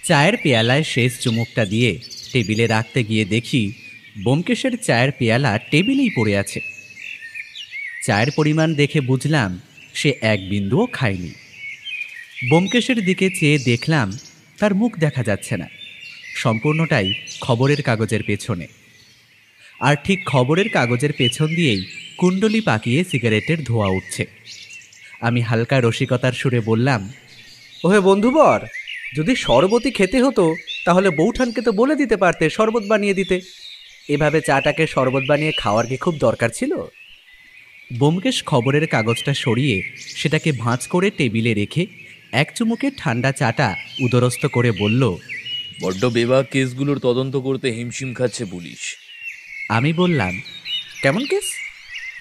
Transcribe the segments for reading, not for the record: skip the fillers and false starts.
চায়ের পেয়ালায় শেষ চুমুকটা দিয়ে টেবিলে রাখতে গিয়ে দেখি ব্যোমকেশের চায়ের পেয়ালা টেবিলেই পড়ে আছে। চায়ের পরিমাণ দেখে বুঝলাম সে এক বিন্দুও খায়নি। ব্যোমকেশের দিকে চেয়ে দেখলাম তার মুখ দেখা যাচ্ছে না, সম্পূর্ণটাই খবরের কাগজের পেছনে। আর ঠিক খবরের কাগজের পেছন দিয়েই কুণ্ডলি পাকিয়ে সিগারেটের ধোঁয়া উঠছে। আমি হালকা রসিকতার সুরে বললাম, ওহে বন্ধুবর, যদি শরবতই খেতে হতো তাহলে বৌঠানকে তো বলে দিতে পারতে শরবত বানিয়ে দিতে। এভাবে চাটাকে শরবত বানিয়ে খাওয়ার কি খুব দরকার ছিল? ব্যোমকেশ খবরের কাগজটা সরিয়ে সেটাকে ভাঁজ করে টেবিলে রেখে এক চুমুকে ঠান্ডা চাটা উদরস্থ করে বলল, বড্ড বেবাক কেসগুলোর তদন্ত করতে হিমশিম খাচ্ছে পুলিশ। আমি বললাম, কেমন কেস?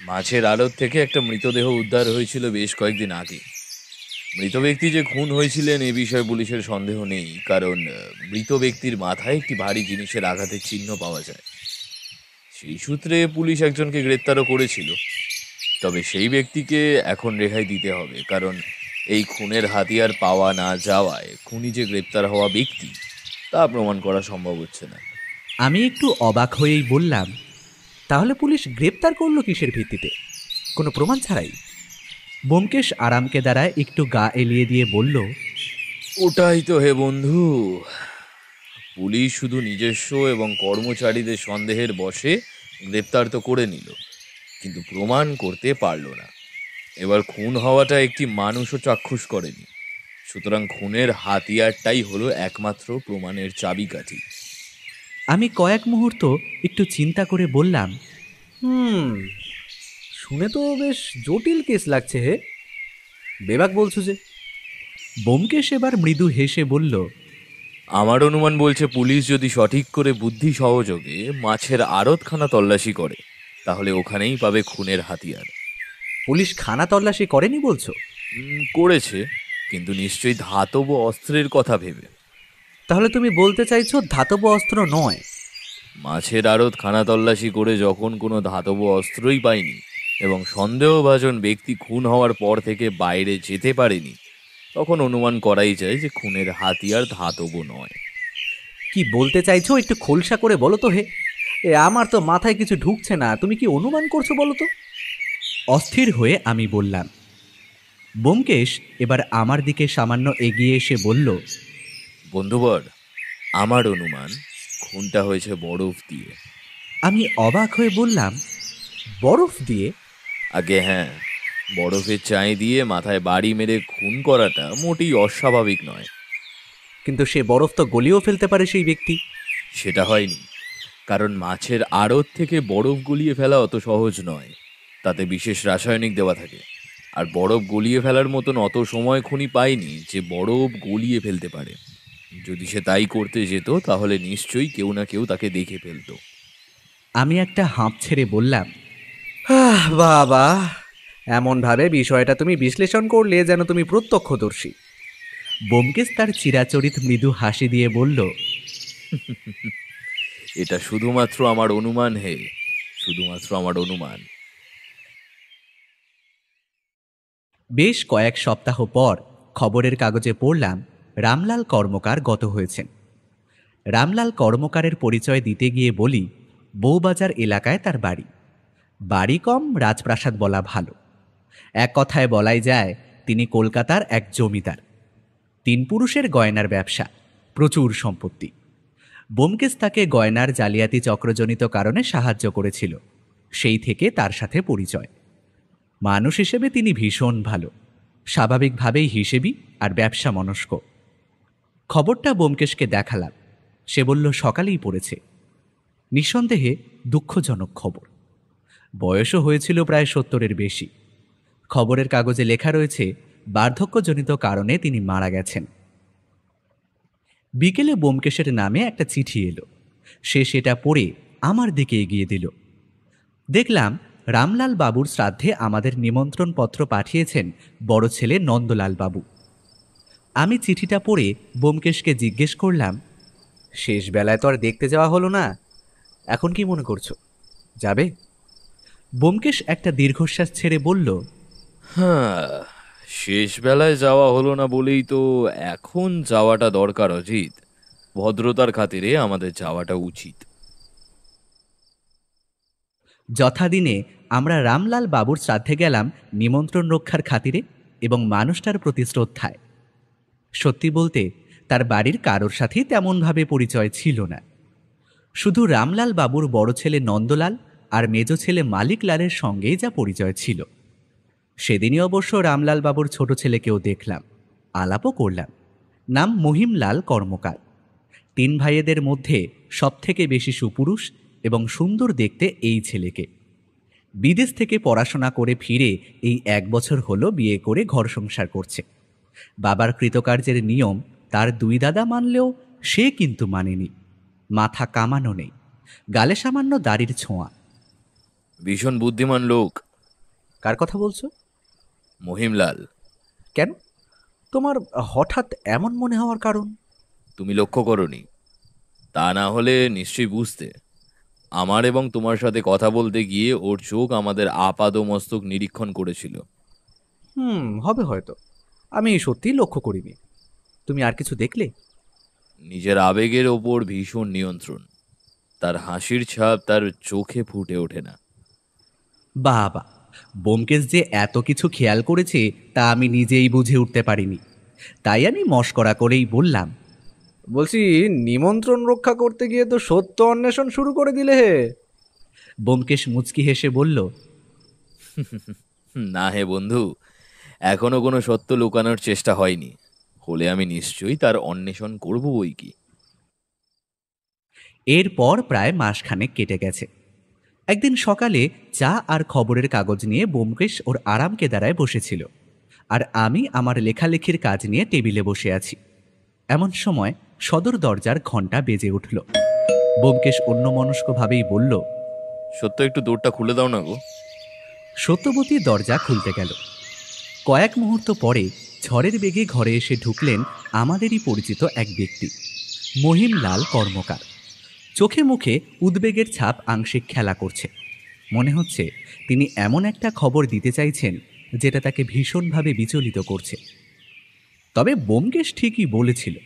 মাছের আড়ত থেকে একটা মৃতদেহ উদ্ধার হয়েছিল বেশ কয়েকদিন আগে। মৃত ব্যক্তি যে খুন হয়েছিলেন এ বিষয়ে পুলিশের সন্দেহ নেই, কারণ মৃত ব্যক্তির মাথায় একটি ভারী জিনিসের আঘাতের চিহ্ন পাওয়া যায়। সেই সূত্রে পুলিশ একজনকে গ্রেপ্তারও করেছিল। তবে সেই ব্যক্তিকে এখন রেহাই দিতে হবে, কারণ এই খুনের হাতিয়ার পাওয়া না যাওয়ায় খুনি যে গ্রেপ্তার হওয়া ব্যক্তি তা প্রমাণ করা সম্ভব হচ্ছে না। আমি একটু অবাক হয়েই বললাম, তাহলে পুলিশ গ্রেপ্তার করলো কিসের ভিত্তিতে? কোনো প্রমাণ ছাড়াই? ব্যোমকেশ আরামকে দ্বারায় একটু গা এলিয়ে দিয়ে বলল, ওটাই তো হে বন্ধু, পুলিশ শুধু নিজস্ব এবং কর্মচারীদের সন্দেহের বশে গ্রেপ্তার তো করে নিল, কিন্তু প্রমাণ করতে পারল না। এবার খুন হওয়াটা একটি মানুষও চাক্ষুষ করেনি, সুতরাং খুনের হাতিয়ারটাই হলো একমাত্র প্রমাণের চাবিকাঠি। আমি কয়েক মুহূর্ত একটু চিন্তা করে বললাম, শুনে তো বেশ জটিল কেস লাগছে হে। বেবাক বলছো যে? ব্যোমকেশ এবার মৃদু হেসে বলল, আমার অনুমান বলছে পুলিশ যদি সঠিক করে বুদ্ধি সহযোগে মাছের আড়তখানা তল্লাশি করে তাহলে ওখানেই পাবে খুনের হাতিয়ার। পুলিশ খানা তল্লাশি করেনি বলছো? করেছে, কিন্তু নিশ্চয়ই ধাতব অস্ত্রের কথা ভেবে। তাহলে তুমি বলতে চাইছো ধাতব অস্ত্র নয়? মাছের আড়ত খানা তল্লাশি করে যখন কোনো ধাতব অস্ত্রই পায়নি এবং সন্দেহভাজন ব্যক্তি খুন হওয়ার পর থেকে বাইরে যেতে পারেনি, তখন অনুমান করাই যায় যে খুনের হাতিয়ার ধাতব নয়। কি বলতে চাইছো একটু খোলসা করে বলো তো হে। আমার তো মাথায় কিছু ঢুকছে না, তুমি কি অনুমান করছো বলো তো? অস্থির হয়ে আমি বললাম। ব্যোমকেশ এবার আমার দিকে সামান্য এগিয়ে এসে বলল, বন্ধুবর, আমার অনুমান খুনটা হয়েছে বরফ দিয়ে। আমি অবাক হয়ে বললাম, বরফ দিয়ে? আগে হ্যাঁ, বরফের চাই দিয়ে মাথায় বাড়ি মেরে খুন করাটা মোটেই অস্বাভাবিক নয়। কিন্তু সে বরফ তো গলিয়েও ফেলতে পারে সেই ব্যক্তি। সেটা হয়নি, কারণ মাছের আড়ত থেকে বরফ গলিয়ে ফেলা অত সহজ নয়। তাতে বিশেষ রাসায়নিক দেওয়া থাকে, আর বরফ গলিয়ে ফেলার মতন অত সময় খুনি পায়নি যে বরফ গলিয়ে ফেলতে পারে। যদি সে তাই করতে যেত তাহলে নিশ্চয়ই কেউ না কেউ তাকে দেখে ফেলত। আমি একটা হাঁপ ছেড়ে বললাম, বাবা, এমনভাবে বিষয়টা তুমি বিশ্লেষণ করলে যেন তুমি প্রত্যক্ষদর্শী। ব্যোমকেশ তার চিরাচরিত মৃদু হাসি দিয়ে বলল, এটা শুধুমাত্র আমার অনুমান হে, শুধুমাত্র আমার অনুমান। বেশ কয়েক সপ্তাহ পর খবরের কাগজে পড়লাম রামলাল কর্মকার গত হয়েছেন। রামলাল কর্মকারের পরিচয় দিতে গিয়ে বলি, বউবাজার এলাকায় তার বাড়ি। বাড়ি কম রাজপ্রাসাদ বলা ভালো। এক কথায় বলাই যায় তিনি কলকাতার এক জমিদার। 3 পুরুষের গয়নার ব্যবসা, প্রচুর সম্পত্তি। ব্যোমকেশ তাকে গয়নার জালিয়াতি চক্রজনিত কারণে সাহায্য করেছিল, সেই থেকে তার সাথে পরিচয়। মানুষ হিসেবে তিনি ভীষণ ভালো, স্বাভাবিকভাবেই হিসেবি আর ব্যবসা মনস্ক। খবরটা ব্যোমকেশকে দেখালাম। সে বলল সকালেই পড়েছে। নিঃসন্দেহে দুঃখজনক খবর। বয়সও হয়েছিল প্রায় 70-এর বেশি। খবরের কাগজে লেখা রয়েছে বার্ধক্যজনিত কারণে তিনি মারা গেছেন। বিকেলে ব্যোমকেশের নামে একটা চিঠি এলো। সে সেটা পড়ে আমার দিকে এগিয়ে দিল। দেখলাম রামলাল বাবুর শ্রাদ্ধে আমাদের নিমন্ত্রণ পত্র পাঠিয়েছেন বড় ছেলে নন্দলাল বাবু। আমি চিঠিটা পড়ে ব্যোমকেশকে জিজ্ঞেস করলাম, শেষ বেলায় তো আর দেখতে যাওয়া হলো না, এখন কি মনে করছো, যাবে? ব্যোমকেশ একটা দীর্ঘশ্বাস ছেড়ে বলল, হ্যাঁ, শেষ বেলায় যাওয়া হলো না বলেই তো এখন যাওয়াটা দরকার অজিত। ভদ্রতার খাতিরে আমাদের যাওয়াটা উচিত। যথাদিনে আমরা রামলাল বাবুর শ্রাদ্ধে গেলাম নিমন্ত্রণ রক্ষার খাতিরে এবং মানুষটার প্রতি শ্রদ্ধায়। সত্যি বলতে তার বাড়ির কারোর সাথেই তেমনভাবে পরিচয় ছিল না। শুধু রামলাল বাবুর বড় ছেলে নন্দলাল আর মেজ ছেলে মালিক লালের সঙ্গেই যা পরিচয় ছিল। সেদিনই অবশ্য রামলাল বাবুর ছোট ছেলেকেও দেখলাম, আলাপও করলাম। নাম মহিমলাল কর্মকার। 3 ভাইয়েদের মধ্যে সবথেকে বেশি সুপুরুষ এবং সুন্দর দেখতে এই ছেলেকে। বিদেশ থেকে পড়াশোনা করে ফিরে এই 1 বছর হলো বিয়ে করে ঘর সংসার করছে। বাবার কৃতকার্যের নিয়ম তার 2 দাদা মানলেও সে কিন্তু মানেনি। মাথা কামানো নেই, গালে সামান্য দাড়ির ছোঁয়া। ভীষণ বুদ্ধিমান লোক। কার কথা বলছো? মহিমলাল। কেন তোমার হঠাৎ এমন মনে হওয়ার কারণ? তুমি লক্ষ্য করনি? তা না হলে নিশ্চয়ই বুঝতে। আমার এবং তোমার সাথে কথা বলতে গিয়ে ওর চোখ আমাদের আপাদমস্তক নিরীক্ষণ করেছিল। হবে হয়তো, আমি সত্যিই লক্ষ্য করিনি। তুমি আর কিছু দেখলে? নিজের আবেগের ওপর ভীষণ নিয়ন্ত্রণ। তার হাসির ছাপ তার চোখে ফুটে ওঠে না। বাবা, ব্যোমকেশ যে এত কিছু খেয়াল করেছে তা আমি নিজেই বুঝে উঠতে পারিনি। তাই আমি মশকরা করেই বললাম, বলছি, নিমন্ত্রণ রক্ষা করতে গিয়ে তো সত্য অন্বেষণ শুরু করে দিলে হে। ব্যোমকেশ মুচকি হেসে বলল, না হে বন্ধু, এখনো কোনো সত্য লুকানোর চেষ্টা হয়নি। হলে আমি নিশ্চয়ই তার অন্বেষণ করব বই কি। এরপর প্রায় মাসখানেক কেটে গেছে। একদিন সকালে চা আর খবরের কাগজ নিয়ে ব্যোমকেশ ওর আরাম কেদারায় বসেছিল, আর আমি আমার লেখালেখির কাজ নিয়ে টেবিলে বসে আছি। এমন সময় সদর দরজার ঘণ্টা বেজে উঠল। ব্যোমকেশ অন্যমনস্কভাবেই বলল, সত্য একটু দৌড়টা খুলে দাও না গো। সত্যবতী দরজা খুলতে গেল। কয়েক মুহূর্ত পরে ঝড়ের বেগে ঘরে এসে ঢুকলেন আমাদেরই পরিচিত এক ব্যক্তি, মহিমলাল কর্মকার। চোখে মুখে উদ্বেগের ছাপ আংশিক খেলা করছে। মনে হচ্ছে তিনি এমন একটা খবর দিতে চাইছেন যেটা তাকে ভীষণভাবে বিচলিত করছে। তবে ব্যোমকেশ ঠিকই বলেছিল,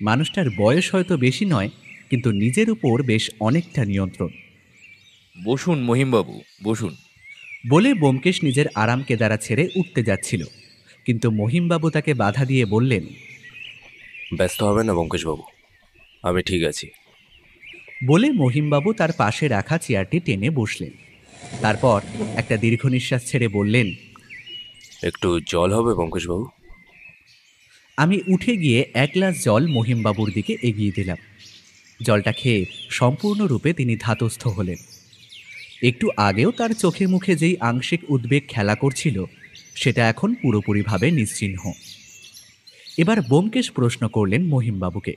মানুষটার বয়স হয়তো বেশি নয়, কিন্তু নিজের উপর বেশ অনেকটা নিয়ন্ত্রণ। বসুন মহিমবাবু, বসুন। বলে ব্যোমকেশ নিজের আরাম কেদারা ছেড়ে উঠতে যাচ্ছিল, কিন্তু মহিমবাবু তাকে বাধা দিয়ে বললেন, ব্যস্ত হবেন না ব্যোমকেশবাবু, আমি ঠিক আছি। বলে মহিমবাবু তার পাশে রাখা চেয়ারটি টেনে বসলেন। তারপর একটা দীর্ঘ নিঃশ্বাস ছেড়ে বললেন, একটু জল হবে ব্যোমকেশবাবু? আমি উঠে গিয়ে 1 গ্লাস জল মহিমবাবুর দিকে এগিয়ে দিলাম। জলটা খেয়ে সম্পূর্ণরূপে তিনি ধাতস্থ হলেন। একটু আগেও তার চোখে মুখে যেই আংশিক উদ্বেগ খেলা করছিল, সেটা এখন পুরোপুরিভাবে নিশ্চিহ্ন। এবার ব্যোমকেশ প্রশ্ন করলেন মহিমবাবুকে,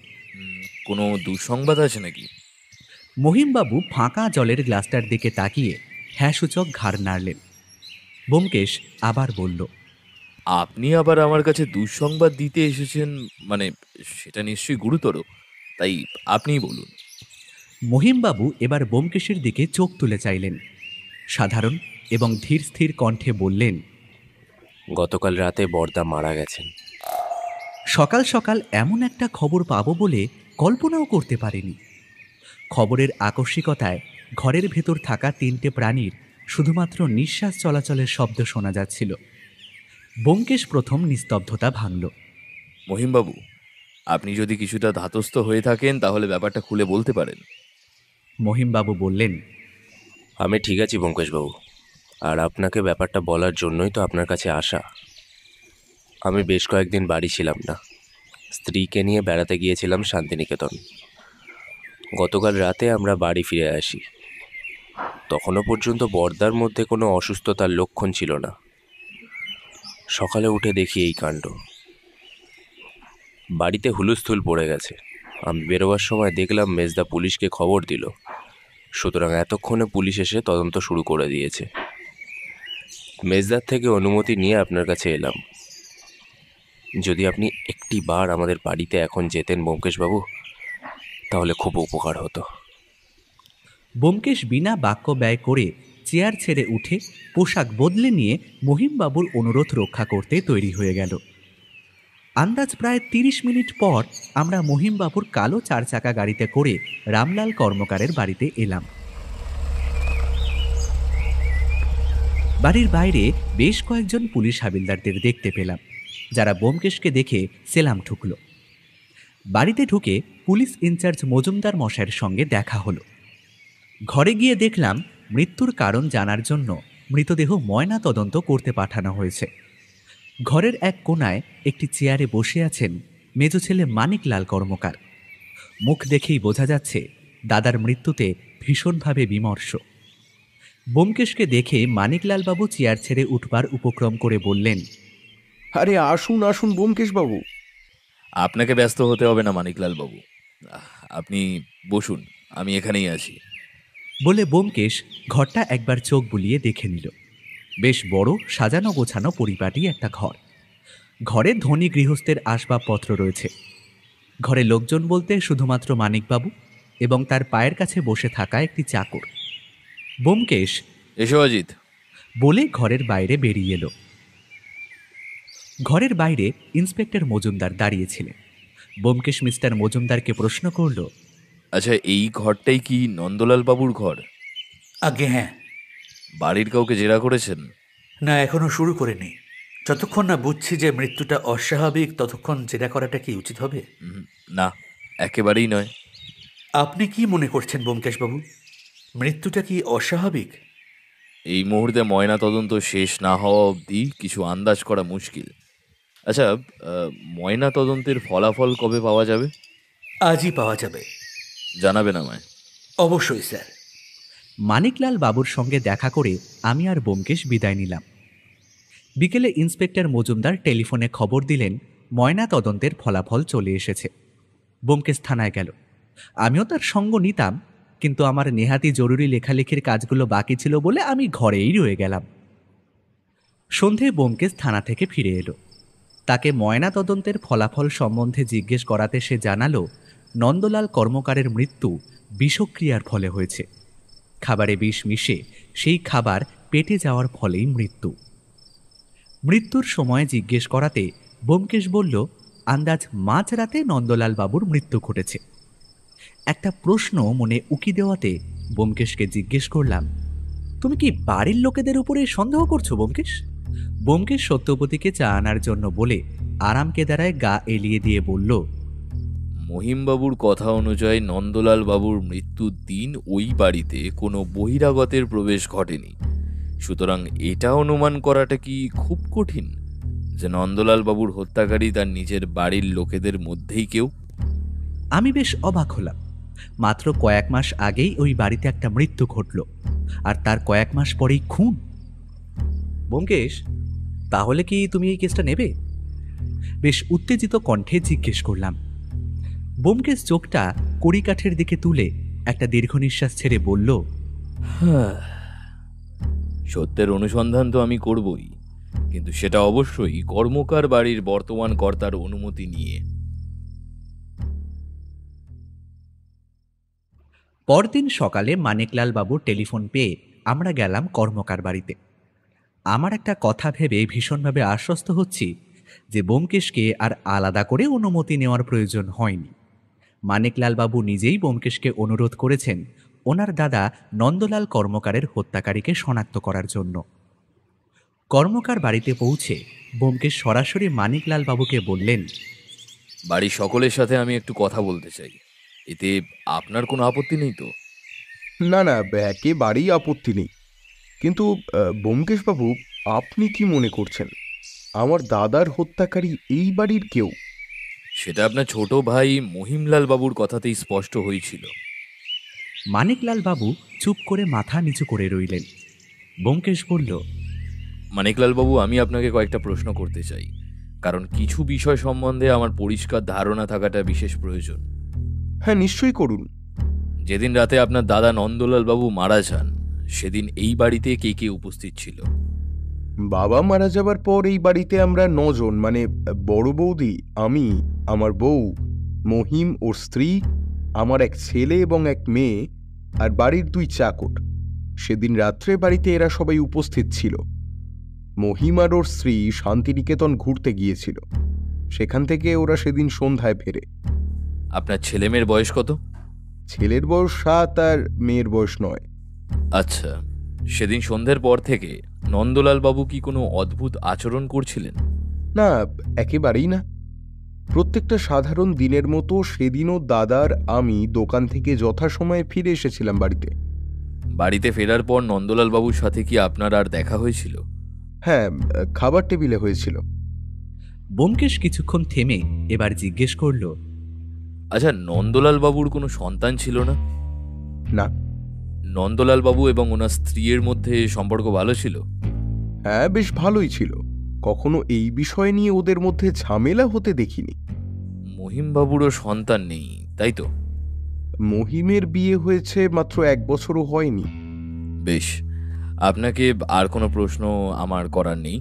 কোনো দুঃসংবাদ আছে নাকি? মহিমবাবু ফাঁকা জলের গ্লাসটার দিকে তাকিয়ে হ্যাঁ সূচক ঘাড় নাড়লেন। ব্যোমকেশ আবার বলল, আপনি আবার আমার কাছে দুঃসংবাদ দিতে এসেছেন, মানে সেটা নিশ্চয়ই গুরুতর, তাই আপনিই বলুন। মহিমবাবু এবার ব্যোমকেশের দিকে চোখ তুলে চাইলেন। সাধারণ এবং ধীর স্থির কণ্ঠে বললেন, গতকাল রাতে বড়দা মারা গেছেন। সকাল সকাল এমন একটা খবর পাবো বলে কল্পনাও করতে পারিনি। খবরের আকস্মিকতায় ঘরের ভেতর থাকা 3টে প্রাণীর শুধুমাত্র নিঃশ্বাস চলাচলের শব্দ শোনা যাচ্ছিল। ব্যোমকেশ প্রথম নিস্তব্ধতা ভাঙল। মহিমবাবু, আপনি যদি কিছুটা ধাতস্থ হয়ে থাকেন তাহলে ব্যাপারটা খুলে বলতে পারেন। মহিমবাবু বললেন, আমি ঠিক আছি ব্যোমকেশবাবু, আর আপনাকে ব্যাপারটা বলার জন্যই তো আপনার কাছে আসা। আমি বেশ কয়েকদিন বাড়ি ছিলাম না, স্ত্রীকে নিয়ে বেড়াতে গিয়েছিলাম শান্তিনিকেতন। গতকাল রাতে আমরা বাড়ি ফিরে আসি। তখনও পর্যন্ত বড়দার মধ্যে কোনো অসুস্থতার লক্ষণ ছিল না। সকালে উঠে দেখি এই কাণ্ড। বাড়িতে হুলস্থুল পড়ে গেছে। আমি বেরোবার সময় দেখলাম মেজদা পুলিশকে খবর দিল, সুতরাং এতক্ষণে পুলিশ এসে তদন্ত শুরু করে দিয়েছে। মেজদার থেকে অনুমতি নিয়ে আপনার কাছে এলাম। যদি আপনি একটি বার আমাদের বাড়িতে এখন যেতেন ব্যোমকেশবাবু, তাহলে খুব উপকার হতো। ব্যোমকেশ বিনা বাক্য ব্যয় করে চেয়ার ছেড়ে উঠে পোশাক বদলে নিয়ে মহিমবাবুর অনুরোধ রক্ষা করতে তৈরি হয়ে গেল। আন্দাজ প্রায় ৩০ মিনিট পর আমরা মহিমবাবুর কালো ৪ চাকা গাড়িতে করে রামলাল কর্মকারের বাড়িতে এলাম। বাড়ির বাইরে বেশ কয়েকজন পুলিশ হাবিলদারদের দেখতে পেলাম, যারা ব্যোমকেশকে দেখে সেলাম ঠুকল। বাড়িতে ঢুকে পুলিশ ইনচার্জ মজুমদার মশাইয়ের সঙ্গে দেখা হলো। ঘরে গিয়ে দেখলাম মৃত্যুর কারণ জানার জন্য মৃতদেহ ময়না তদন্ত করতে পাঠানো হয়েছে। ঘরের এক কোনায় একটি চেয়ারে বসে আছেন মেজ ছেলে মানিকলাল কর্মকার। মুখ দেখেই বোঝা যাচ্ছে দাদার মৃত্যুতে ভীষণভাবে বিমর্ষ। ব্যোমকেশকে দেখে মানিকলাল বাবু চেয়ার ছেড়ে উঠবার উপক্রম করে বললেন, আরে আসুন আসুন ব্যোমকেশ বাবু। আপনাকে ব্যস্ত হতে হবে না মানিকলাল বাবু, আপনি বসুন, আমি এখানেই আছি। বলে ব্যোমকেশ ঘরটা একবার চোখ বুলিয়ে দেখে নিল। বেশ বড় সাজানো গোছানো পরিপাটি একটা ঘর। ঘরে ধনী গৃহস্থের আসবাবপত্র রয়েছে। ঘরে লোকজন বলতে শুধুমাত্র মানিকবাবু এবং তার পায়ের কাছে বসে থাকা একটি চাকর। ব্যোমকেশ এসো অজিত বলে ঘরের বাইরে বেরিয়ে এলো। ঘরের বাইরে ইন্সপেক্টর মজুমদার দাঁড়িয়েছিলেন। ব্যোমকেশ মিস্টার মজুমদারকে প্রশ্ন করল, আচ্ছা, এই ঘরটাই কি নন্দলাল বাবুর ঘর? আগে হ্যাঁ। বাড়ির কাউকে জেরা করেছেন? না, এখনো শুরু করিনি। যতক্ষণ না বুঝছি যে মৃত্যুটা অস্বাভাবিক ততক্ষণ জেরা করাটা কি উচিত হবে? না, একেবারেই নয়। আপনি কি মনে করছেন ব্যোমকেশবাবু, মৃত্যুটা কি অস্বাভাবিক? এই মুহূর্তে ময়না তদন্ত শেষ না হওয়া অবধি কিছু আন্দাজ করা মুশকিল। আচ্ছা, ময়না তদন্তের ফলাফল কবে পাওয়া যাবে? আজই পাওয়া যাবে। জানাবেন আমায়। অবশ্যই স্যার। মানিকলাল বাবুর সঙ্গে দেখা করে আমি আর ব্যোমকেশ বিদায় নিলাম। বিকেলে ইন্সপেক্টর মজুমদার টেলিফোনে খবর দিলেন ময়না তদন্তের ফলাফল চলে এসেছে। ব্যোমকেশ থানায় গেল। আমিও তার সঙ্গ নিতাম, কিন্তু আমার নেহাতি জরুরি লেখালেখির কাজগুলো বাকি ছিল বলে আমি ঘরেই রয়ে গেলাম। সন্ধে ব্যোমকেশ থানা থেকে ফিরে এলো। তাকে ময়না তদন্তের ফলাফল সম্বন্ধে জিজ্ঞেস করাতে সে জানালো নন্দলাল কর্মকারের মৃত্যু বিষক্রিয়ার ফলে হয়েছে। খাবারে বিষ মিশে সেই খাবার পেটে যাওয়ার ফলেই মৃত্যু। মৃত্যুর সময় জিজ্ঞেস করাতে ব্যোমকেশ বলল আন্দাজ মাঝরাতে নন্দলাল বাবুর মৃত্যু ঘটেছে। একটা প্রশ্ন মনে উকি দেওয়াতে ব্যোমকেশকে জিজ্ঞেস করলাম, তুমি কি বাড়ির লোকেদের উপরে সন্দেহ করছো ব্যোমকেশ? ব্যোমকেশ সত্যবতীকে চা আনার জন্য বলে আরাম কেদারায় গা এলিয়ে দিয়ে বলল, মহিমবাবুর কথা অনুযায়ী নন্দলাল বাবুর মৃত্যুর দিন ওই বাড়িতে কোনো বহিরাগতের প্রবেশ ঘটেনি। সুতরাং এটা অনুমান করাটা কি খুব কঠিন যে নন্দলাল বাবুর হত্যাকারী তার নিজের বাড়ির লোকেদের মধ্যেই কেউ? আমি বেশ অবাক হলাম। মাত্র কয়েক মাস আগেই ওই বাড়িতে একটা মৃত্যু ঘটল, আর তার কয়েক মাস পরেই খুন। ব্যোমকেশ, তাহলে কি তুমি এই কেসটা নেবে? বেশ উত্তেজিত কণ্ঠে জিজ্ঞেস করলাম। ব্যোমকেশ চোখটা কড়িকাঠের দিকে তুলে একটা দীর্ঘ নিঃশ্বাস ছেড়ে বলল, সত্যের অনুসন্ধান তো আমি করবই, কিন্তু সেটা অবশ্যই কর্মকার বাড়ির বর্তমান কর্তার অনুমতি নিয়ে। পরদিন সকালে মানিকলাল বাবুর টেলিফোন পেয়ে আমরা গেলাম কর্মকার বাড়িতে। আমার একটা কথা ভেবে ভীষণভাবে আশ্বস্ত হচ্ছি যে ব্যোমকেশকে আর আলাদা করে অনুমতি নেওয়ার প্রয়োজন হয়নি। মানিকলাল বাবু নিজেই ব্যোমকেশকে অনুরোধ করেছেন ওনার দাদা নন্দলাল কর্মকারের হত্যাকারীকে শনাক্ত করার জন্য। কর্মকার বাড়িতে পৌঁছে ব্যোমকেশ সরাসরি মানিকলাল বাবুকে বললেন, বাড়ির সকলের সাথে আমি একটু কথা বলতে চাই, এতে আপনার কোনো আপত্তি নেই তো? না না, একেবারেই আপত্তি নেই। কিন্তু ব্যোমকেশ বাবু, আপনি কি মনে করছেন আমার দাদার হত্যাকারী এই বাড়ির কেউ? সেটা আপনার ছোট ভাই মহিমলাল বাবুর কথাতেই স্পষ্ট হয়েছিল। মানিকলাল বাবু চুপ করে মাথা নিচু করে রইলেন। ব্যোমকেশ বলল, মানিকলাল বাবু, আমি আপনাকে কয়েকটা প্রশ্ন করতে চাই, কারণ কিছু বিষয় সম্বন্ধে আমার পরিষ্কার ধারণা থাকাটা বিশেষ প্রয়োজন। হ্যাঁ, নিশ্চয়ই করুন। যেদিন রাতে আপনার দাদা নন্দলাল বাবু মারা যান, সেদিন এই বাড়িতে কে কে উপস্থিত ছিল? বাবা মারা যাবার পর এই বাড়িতে আমরা 9 জন, মানে বড় বৌদি, আমি, আমার বউ, মহিম ওর স্ত্রী, আমার এক ছেলে এবং এক মেয়ে, আর বাড়ির 2 চাকর। সেদিন রাত্রে বাড়িতে এরা সবাই উপস্থিত ছিল। মহিম আর ওর স্ত্রী শান্তিনিকেতন ঘুরতে গিয়েছিল। সেখান থেকে ওরা সেদিন সন্ধ্যায় ফেরে। আপনার ছেলেমেয়ের বয়স কত? ছেলের বয়স 7 আর মেয়ের বয়স 9। আচ্ছা, সেদিন সন্ধ্যের পর থেকে নন্দলাল বাবু কি কোনো অদ্ভুত আচরণ করছিলেন? না, একেবারেই না। প্রত্যেকটা সাধারণ দিনের মতো সেদিনও দাদার আমি দোকান থেকে যথাসময়ে ফিরে এসেছিলাম বাড়িতে। বাড়িতে ফেরার পর নন্দলাল বাবুর সাথে কি আপনার আর দেখা হয়েছিল? হ্যাঁ, খাবার টেবিলে হয়েছিল। ব্যোমকেশ কিছুক্ষণ থেমে এবার জিজ্ঞেস করল, আচ্ছা, নন্দলাল বাবুর কোনো সন্তান ছিল না? না। নন্দলাল বাবু এবং ওনার স্ত্রীর মধ্যে সম্পর্ক ভালো ছিল? হ্যাঁ, বেশ ভালোই ছিল। কখনো এই বিষয় নিয়ে ওদের মধ্যে ঝামেলা হতে দেখিনি। মহিম বাবুরও সন্তান নেই, তাই তো? মহিমের বিয়ে হয়েছে মাত্র 1 বছরও হয়নি। বেশ, আপনাকে আর কোনো প্রশ্ন আমার করার নেই।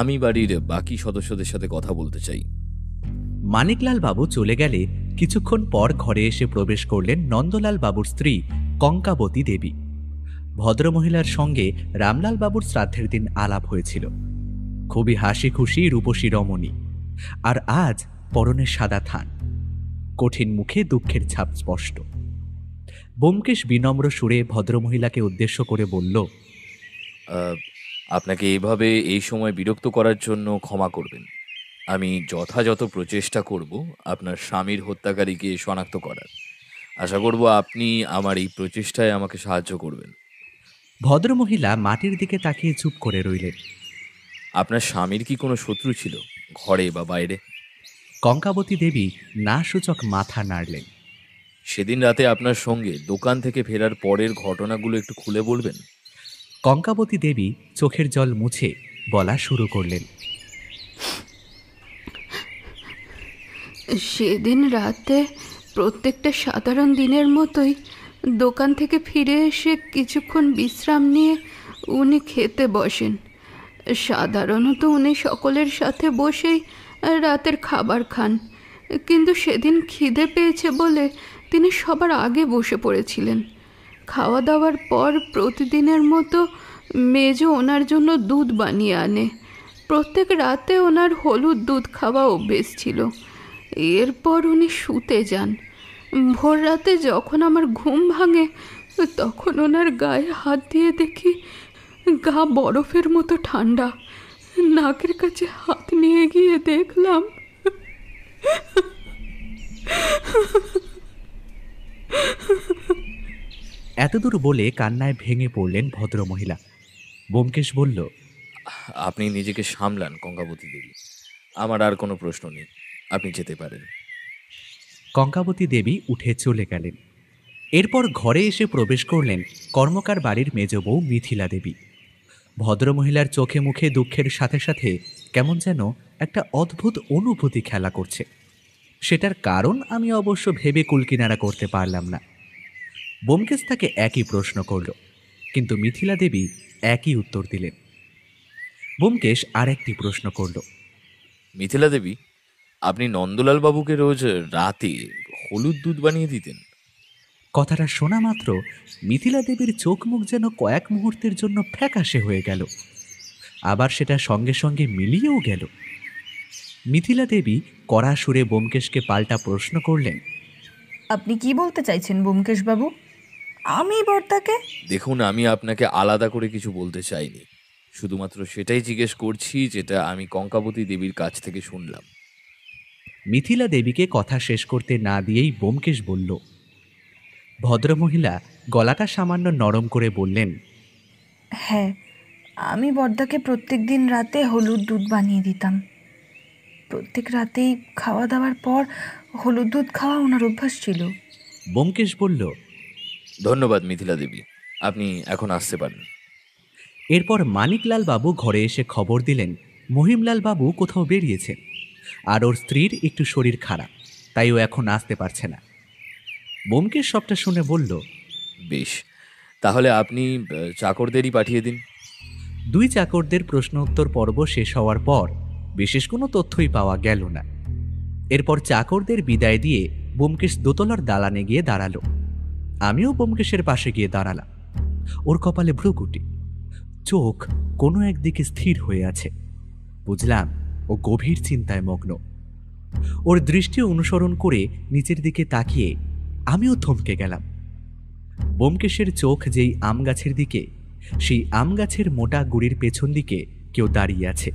আমি বাড়ির বাকি সদস্যদের সাথে কথা বলতে চাই। মানিকলাল বাবু চলে গেলে কিছুক্ষণ পর ঘরে এসে প্রবেশ করলেন নন্দলাল বাবুর স্ত্রী কঙ্কাবতী দেবী। ভদ্রমহিলার সঙ্গে রামলাল বাবুর শ্রাদ্ধের দিন আলাপ হয়েছিল। খুবই হাসি খুশি রূপসী রমণী, আর আজ পরনে সাদা থান, কঠিন মুখে দুঃখের ছাপ স্পষ্ট। ব্যোমকেশ বিনম্র সুরে ভদ্রমহিলাকে উদ্দেশ্য করে বলল, আপনাকে এইভাবে এই সময় বিরক্ত করার জন্য ক্ষমা করবেন। আমি যথাযথ প্রচেষ্টা করব আপনার স্বামীর হত্যাকারীকে শনাক্ত করার। আশা করব আপনি আমার এই প্রচেষ্টায় আমাকে সাহায্য করবেন। ভদ্রমহিলা মাটির দিকে তাকিয়ে চুপ করে রইলেন। আপনার স্বামীর কি কোনো শত্রু ছিল, ঘরে বা বাইরে? কঙ্কাবতী দেবী না সূচক মাথা নাড়লেন। সেদিন রাতে আপনার সঙ্গে দোকান থেকে ফেরার পরের ঘটনাগুলো একটু খুলে বলবেন? কঙ্কাবতী দেবী চোখের জল মুছে বলা শুরু করলেন। সেদিন রাতে প্রত্যেকটা সাধারণ দিনের মতোই দোকান থেকে ফিরে এসে কিছুক্ষণ বিশ্রাম নিয়ে উনি খেতে বসেন। সাধারণত উনি সকলের সাথে বসেই রাতের খাবার খান, কিন্তু সেদিন খিদে পেয়েছে বলে তিনি সবার আগে বসে পড়েছিলেন। খাওয়া দাওয়ার পর প্রতিদিনের মতো মেজো ওনার জন্য দুধ বানিয়ে আনে। প্রত্যেক রাতে ওনার হলুদ দুধ খাওয়া অভ্যেস ছিল। এরপর উনি শুতে যান। ভোর রাতে যখন আমার ঘুম ভাঙে, তখন ওনার গায়ে হাত দিয়ে দেখি গা বরফের মতো ঠান্ডা। নাকের কাছে হাত নিয়ে গিয়ে দেখলাম এতদূর বলে কান্নায় ভেঙে পড়লেন ভদ্রমহিলা। ব্যোমকেশ বলল, আপনি নিজেকে সামলান কঙ্কাবতী দেবী, আমার আর কোনো প্রশ্ন নেই, আপনি যেতে পারেন। কঙ্কাবতী দেবী উঠে চলে গেলেন। এরপর ঘরে এসে প্রবেশ করলেন কর্মকার বাড়ির মেজ বউ মিথিলা দেবী। ভদ্রমহিলার চোখে মুখে দুঃখের সাথে সাথে কেমন যেন একটা অদ্ভুত অনুভূতি খেলা করছে। সেটার কারণ আমি অবশ্য ভেবে কুলকিনারা করতে পারলাম না। ব্যোমকেশ তাকে একই প্রশ্ন করল, কিন্তু মিথিলা দেবী একই উত্তর দিলেন। ব্যোমকেশ আরেকটি প্রশ্ন করল, মিথিলা দেবী, আপনি নন্দলাল বাবুকে রোজ রাতে হলুদ দুধ বানিয়ে দিতেন? কথাটা শোনা মাত্র মিথিলা দেবীর চোখ মুখ যেন কয়েক মুহূর্তের জন্য ফ্যাকাশে হয়ে গেল, আবার সেটা সঙ্গে সঙ্গে মিলিয়েও গেল। মিথিলা দেবী কড়া সুরে ব্যোমকেশকে পাল্টা প্রশ্ন করলেন, আপনি কি বলতে চাইছেন ব্যোমকেশ বাবু? আমি বর্তাকে? দেখুন, আমি আপনাকে আলাদা করে কিছু বলতে চাইনি, শুধুমাত্র সেটাই জিজ্ঞেস করছি যেটা আমি কঙ্কাবতী দেবীর কাছ থেকে শুনলাম। মিথিলা দেবীকে কথা শেষ করতে না দিয়েই ব্যোমকেশ বলল। ভদ্রমহিলা গলাটা সামান্য নরম করে বললেন, হ্যাঁ, আমি বর্দাকে প্রত্যেক দিন রাতে হলুদ দুধ বানিয়ে দিতাম। প্রত্যেক রাতেই খাওয়া দাওয়ার পর হলুদ দুধ খাওয়া ওনার অভ্যাস ছিল। ব্যোমকেশ বলল, ধন্যবাদ মিথিলা দেবী, আপনি এখন আসতে পারেন। এরপর মানিকলাল বাবু ঘরে এসে খবর দিলেন মহিমলাল বাবু কোথাও বেরিয়েছেন, আর ওর স্ত্রীর একটু শরীর খারাপ, তাই ও এখন আসতে পারছে না। ব্যোমকেশ সবটা শুনে বলল, বেশ, তাহলে আপনি চাকরদেরই পাঠিয়ে দিন। 2 চাকরদের প্রশ্ন উত্তর পর্ব শেষ হওয়ার পর বিশেষ কোনো তথ্যই পাওয়া গেল না। এরপর চাকরদের বিদায় দিয়ে ব্যোমকেশ দোতলার দালানে গিয়ে দাঁড়ালো। আমিও ব্যোমকেশের পাশে গিয়ে দাঁড়ালাম। ওর কপালে ভ্রুকুটি, চোখ কোনো একদিকে স্থির হয়ে আছে। বুঝলাম ও গভীর চিন্তায় মগ্ন। ওর দৃষ্টি অনুসরণ করে নিচের দিকে তাকিয়ে আমিও থমকে গেলাম। ব্যোমকেশের চোখ যেই আম গাছের দিকে, সেই আম গাছের মোটা গুড়ির পেছন দিকে কেউ দাঁড়িয়ে আছে।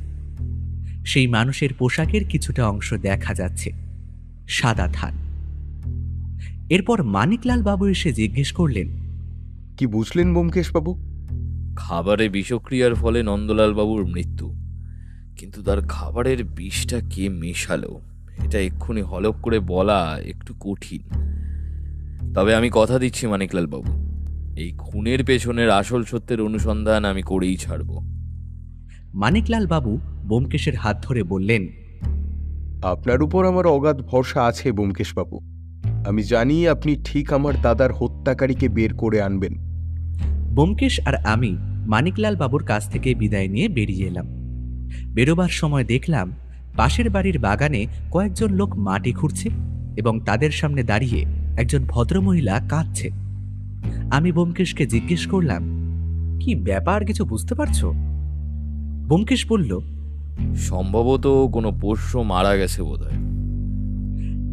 সেই মানুষের পোশাকের কিছুটা অংশ দেখা যাচ্ছে, সাদা থান। এরপর মানিকলাল বাবু এসে জিজ্ঞেস করলেন, কি বুঝলেন ব্যোমকেশবাবু? খাবারে বিষক্রিয়ার ফলে নন্দলাল বাবুর মৃত্যু, কিন্তু তার খাবারের বিষটা কে মেশালো এটা এক্ষুনি হলক করে বলা একটু কঠিন। তবে আমি কথা দিচ্ছি মানিকলাল বাবু, এই খুনের পেছনের আসল সত্যের অনুসন্ধান আমি করেই ছাড়ব। মানিকলাল বাবু ব্যোমকেশের হাত ধরে বললেন, আপনার উপর আমার অগাধ ভরসা আছে ব্যোমকেশবাবু। আমি জানি আপনি ঠিক আমার দাদার হত্যাকারীকে বের করে আনবেন। ব্যোমকেশ আর আমি মানিকলাল বাবুর কাছ থেকে বিদায় নিয়ে বেরিয়ে এলাম। বেরোবার সময় দেখলাম পাশের বাড়ির বাগানে কয়েকজন লোক মাটি খুঁড়ছে এবং তাদের সামনে দাঁড়িয়ে একজন ভদ্রমহিলা কাঁদছে। আমি ব্যোমকেশকে জিজ্ঞেস করলাম, কি ব্যাপার, কিছু বুঝতে পারছো? ব্যোমকেশ বলল, সম্ভবত কোনো পোষ্য মারা গেছে বোধহয়।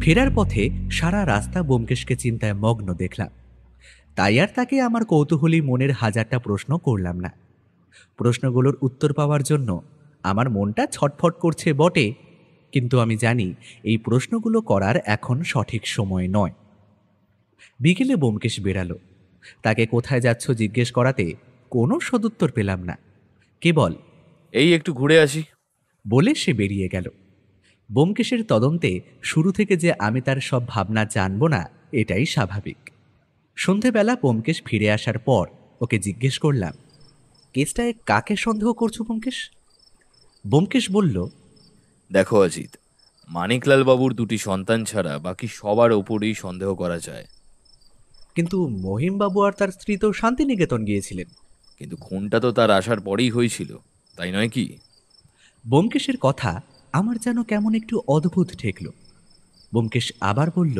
ফেরার পথে সারা রাস্তা ব্যোমকেশকে চিন্তায় মগ্ন দেখলাম। তাই আর তাকে আমার কৌতূহলী মনের হাজারটা প্রশ্ন করলাম না। প্রশ্নগুলোর উত্তর পাওয়ার জন্য আমার মনটা ছটফট করছে বটে, কিন্তু আমি জানি এই প্রশ্নগুলো করার এখন সঠিক সময় নয়। বিকেলে ব্যোমকেশ বেরালো। তাকে কোথায় যাচ্ছ জিজ্ঞেস করাতে কোনো সদুত্তর পেলাম না, কেবল এই একটু ঘুরে আসি বলে সে বেরিয়ে গেল। ব্যোমকেশের তদন্তে শুরু থেকে যে আমি তার সব ভাবনা জানব না, এটাই স্বাভাবিক। সন্ধেবেলা ব্যোমকেশ ফিরে আসার পর ওকে জিজ্ঞেস করলাম, কেসটায় কাকে সন্দেহ করছো ব্যোমকেশ? ব্যোমকেশ বলল, দেখো অজিত, মানিকলাল বাবুর দুটি সন্তান ছাড়া বাকি সবার ওপরেই সন্দেহ করা যায়। কিন্তু মহিমবাবু আর তার স্ত্রী তো শান্তিনিকেতন গিয়েছিলেন। কিন্তু খুনটা তো তার আসার পরেই হয়েছিল, তাই নয় কি? ব্যোমকেশের কথা আমার যেন কেমন একটু অদ্ভুত ঠেকল। ব্যোমকেশ আবার বলল,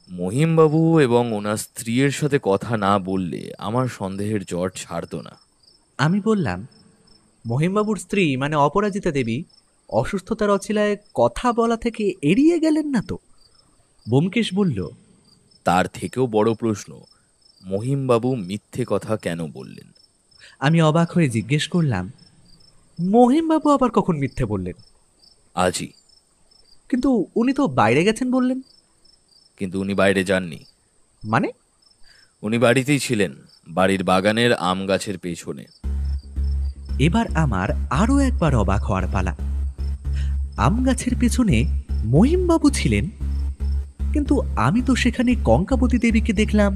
মহিমবাবু এবং ওনার স্ত্রীর সাথে কথা না বললে আমার সন্দেহের জট ছাড়ত না। আমি বললাম, মহিমবাবুর স্ত্রী মানে অপরাজিতা দেবী অসুস্থতার অছিলায় কথা বলা থেকে এড়িয়ে গেলেন না তো? ব্যোমকেশ বলল, তার থেকেও বড় প্রশ্ন, মহিমবাবু মিথ্যে কথা কেন বললেন? আমি অবাক হয়ে জিজ্ঞেস করলাম, মহিমবাবু আবার কখন মিথ্যে বললেন? আজই। কিন্তু উনি তো বাইরে গেছেন বললেন। কিন্তু উনি বাইরে যাননি। মানে? উনি বাড়িতেই ছিলেন, বাড়ির বাগানের আম গাছের পেছনে। এবার আমার আরও একবার অবাক হওয়ার পালা। আম গাছের পেছনে মহিমবাবু ছিলেন, কিন্তু আমি তো সেখানে কঙ্কাবতী দেবীকে দেখলাম,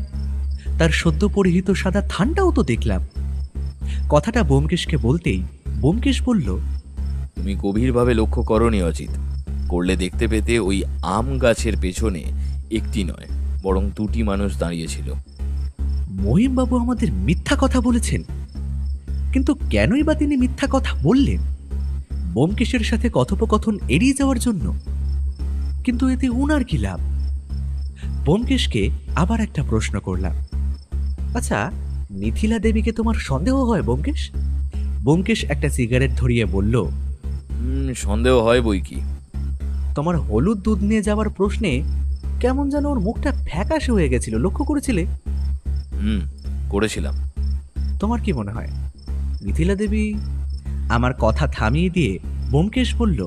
তার সদ্য পরিহিত সাদা থানটাও তো দেখলাম। কথাটা ব্যোমকেশকে বলতেই ব্যোমকেশ বলল, তুমি গভীরভাবে লক্ষ্য করনি অজিত, করলে দেখতে পেতে ওই আম গাছের পেছনে একটি নয় বরং দুটি মানুষ দাঁড়িয়েছিল। মহিমবাবু আমাদের মিথ্যা কথা বলেছেন, কিন্তু কেনই বা তিনি মিথ্যা কথা বললেন? ব্যোমকেশের সাথে কথোপকথন এড়িয়ে যাওয়ার জন্য? কিন্তু এতে উনার কি লাভ? ব্যোমকেশকে আবার একটা প্রশ্ন করলাম, আচ্ছা, মিথিলা দেবীকে তোমার সন্দেহ হয় ব্যোমকেশ? ব্যোমকেশ একটা সিগারেট ধরিয়ে বলল, সন্দেহ হয় বই কি। তোমার হলুদ দুধ নিয়ে যাওয়ার প্রশ্নে কেমন যেন ওর মুখটা ফ্যাকাশে হয়ে গেছিল, লক্ষ্য করেছিলে? করেছিলাম। তোমার কি মনে হয় মিথিলা দেবী? আমার কথা থামিয়ে দিয়ে ব্যোমকেশ বলল,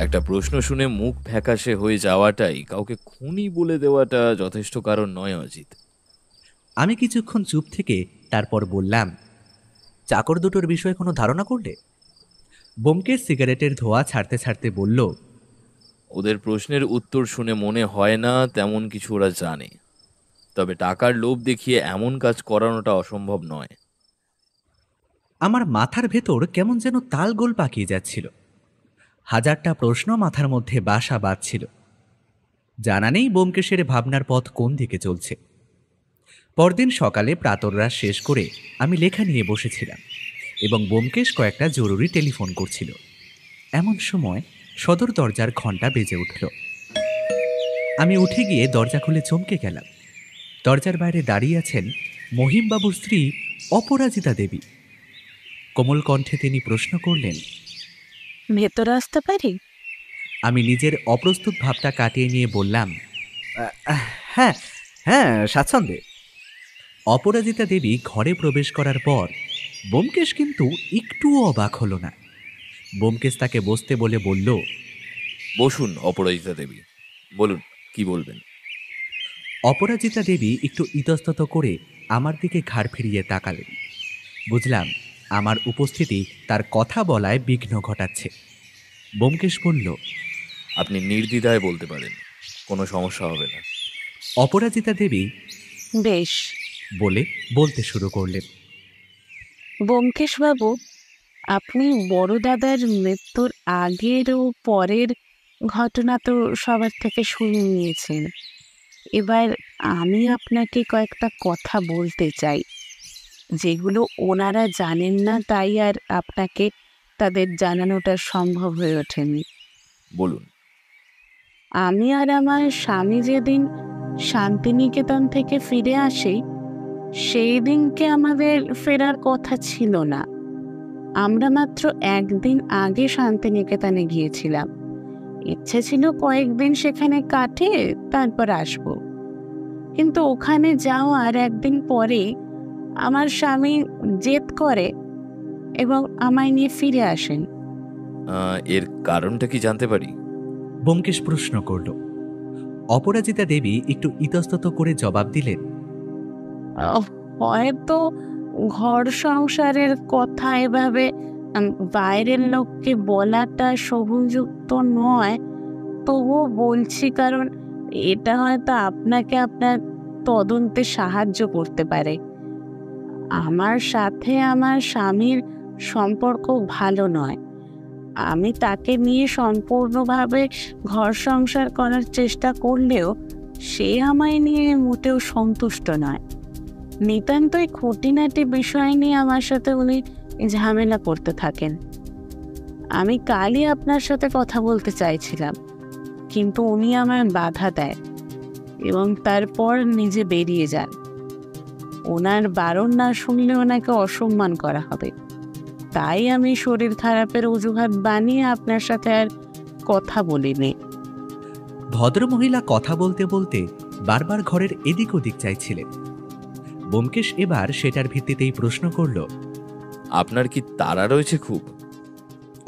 একটা প্রশ্ন শুনে মুখ ফ্যাকাশে হয়ে যাওয়াটাই কাউকে খুনি বলে দেওয়াটা যথেষ্ট কারণ নয় অজিত। আমি কিছুক্ষণ চুপ থেকে তারপর বললাম, চাকর দুটোর বিষয়ে কোনো ধারণা করলে? ব্যোমকেশ সিগারেটের ধোঁয়া ছাড়তে ছাড়তে বলল, ওদের প্রশ্নের উত্তর শুনে মনে হয় না তেমন কিছু ওরা জানে, তবে টাকার লোভ দেখিয়ে এমন কাজ করানোটা অসম্ভব নয়। আমার মাথার ভেতর কেমন যেন তালগোল পাকিয়ে যাচ্ছিল। হাজারটা প্রশ্ন মাথার মধ্যে বাসা বাঁধছিল। জানা নেই ব্যোমকেশের ভাবনার পথ কোন দিকে চলছে। পরদিন সকালে প্রাতরাশ শেষ করে আমি লেখা নিয়ে বসেছিলাম এবং ব্যোমকেশ কয়েকটা জরুরি টেলিফোন করছিল। এমন সময় সদর দরজার ঘণ্টা বেজে উঠল। আমি উঠে গিয়ে দরজা খুলে চমকে গেলাম। দরজার বাইরে দাঁড়িয়ে আছেন মহিমবাবুর স্ত্রী অপরাজিতা দেবী। কোমল কণ্ঠে তিনি প্রশ্ন করলেন, ভেতরে আসতে পারি? আমি নিজের অপ্রস্তুত ভাবটা কাটিয়ে নিয়ে বললাম, হ্যাঁ হ্যাঁ, স্বাচ্ছন্দ্যে। অপরাজিতা দেবী ঘরে প্রবেশ করার পর ব্যোমকেশ কিন্তু একটুও অবাক হলো না। ব্যোমকেশ তাকে বসতে বলে বলল, বসুন অপরাজিতা দেবী, বলুন কি বলবেন। অপরাজিতা দেবী একটু ইতস্তত করে আমার দিকে ঘাড় ফিরিয়ে তাকালেন। বুঝলাম আমার উপস্থিতি তার কথা বলায় বিঘ্ন ঘটাচ্ছে। ব্যোমকেশ বলল, আপনি নির্দ্বিধায় বলতে পারেন, কোনো সমস্যা হবে না। অপরাজিতা দেবী বেশ। বলে বলতে শুরু করলেন, ব্যোমকেশবাবু, আপনি বড় দাদার মৃত্যুর আগের ও পরের ঘটনা তো সবার থেকে শুনে নিয়েছেন। এবার আমি আপনাকে কয়েকটা কথা বলতে চাই, যেগুলো ওনারা জানেন না, তাই আর আপনাকে তাদের জানানোটা সম্ভব হয়ে ওঠেনি। বলুন। আমি আর আমার স্বামী যেদিন শান্তিনিকেতন থেকে ফিরে আসি, সেই দিনকে আমাদের ফেরার কথা ছিল না। আমরা মাত্র একদিন আগে শান্তিনিকেতনে গিয়েছিলাম। ইচ্ছে ছিল কয়েকদিন সেখানে কাটিয়ে তারপর আসব। কিন্তু ওখানে যাওয়ার একদিন পরে আমার স্বামী জেদ করে এবং আমায় নিয়ে ফিরে আসেন। এর কারণটা কি জানতে পারি? ব্যোমকেশ প্রশ্ন করল। অপরাজিতা দেবী একটু ইতস্তত করে জবাব দিলেন, হয়তো ঘর সংসারের কথা এভাবে বাইরের লোককে বলাটা শোভনযুক্ত নয়, তবুও বলছি কারণ এটা হয়তো আপনাকে আপনার তদন্তে সাহায্য করতে পারে। আমার সাথে আমার স্বামীর সম্পর্ক ভালো নয়। আমি তাকে নিয়ে সম্পূর্ণভাবে ঘর সংসার করার চেষ্টা করলেও সে আমায় নিয়ে মোটেও সন্তুষ্ট নয়। নিতান্তই খুঁটিনাটি বিষয় নিয়ে আমার সাথে উনি ঝামেলা করতে থাকেন। আমি কালই আপনার সাথে কথা বলতে চাইছিলাম, কিন্তু উনি আমায় বাধা দেয় এবং তারপর নিজে বেরিয়ে যান। ওনার বারণ না শুনলে ওনাকে অসম্মান করা হবে, তাই আমি শরীর খারাপের অজুহাত বানিয়ে আপনার সাথে আর কথা বলিনি। ভদ্রমহিলা কথা বলতে বলতে বারবার ঘরের এদিক ওদিক চাইছিলেন। ব্যোমকেশ এবার সেটার ভিত্তিতেই প্রশ্ন করল, আপনার কি তাড়া রয়েছে খুব?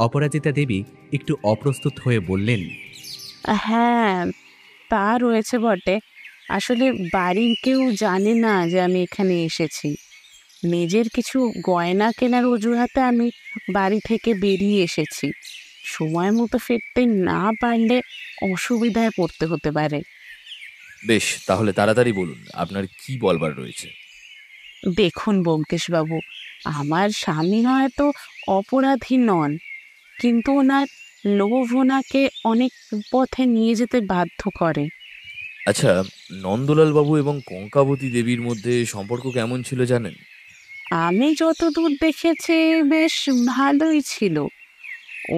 অপরাজিতা দেবী একটু অপ্রস্তুত হয়ে বললেন, হ্যাঁ, তা রয়েছে বটে। আসলে বাড়ির কেউ জানে না যে আমি এখানে এসেছি। নিজের কিছু গয়না কেনার অজুহাতে আমি বাড়ি থেকে বেরিয়ে এসেছি। সময় মতো ফিরতে না পারলে অসুবিধায় পড়তে হতে পারে। বেশ, তাহলে তাড়াতাড়ি বলুন আপনার কি বলবার রয়েছে। দেখুন ব্যোমকেশবাবু, আমার স্বামী হয়তো অপরাধী নন, কিন্তু ওনার লোভ ওনাকে অনেক পথে নিয়ে যেতে বাধ্য করে। আচ্ছা, নন্দলাল বাবু এবং কঙ্কাবতী দেবীর মধ্যে সম্পর্ক কেমন ছিল জানেন? আমি যতদূর দেখেছি বেশ ভালোই ছিল।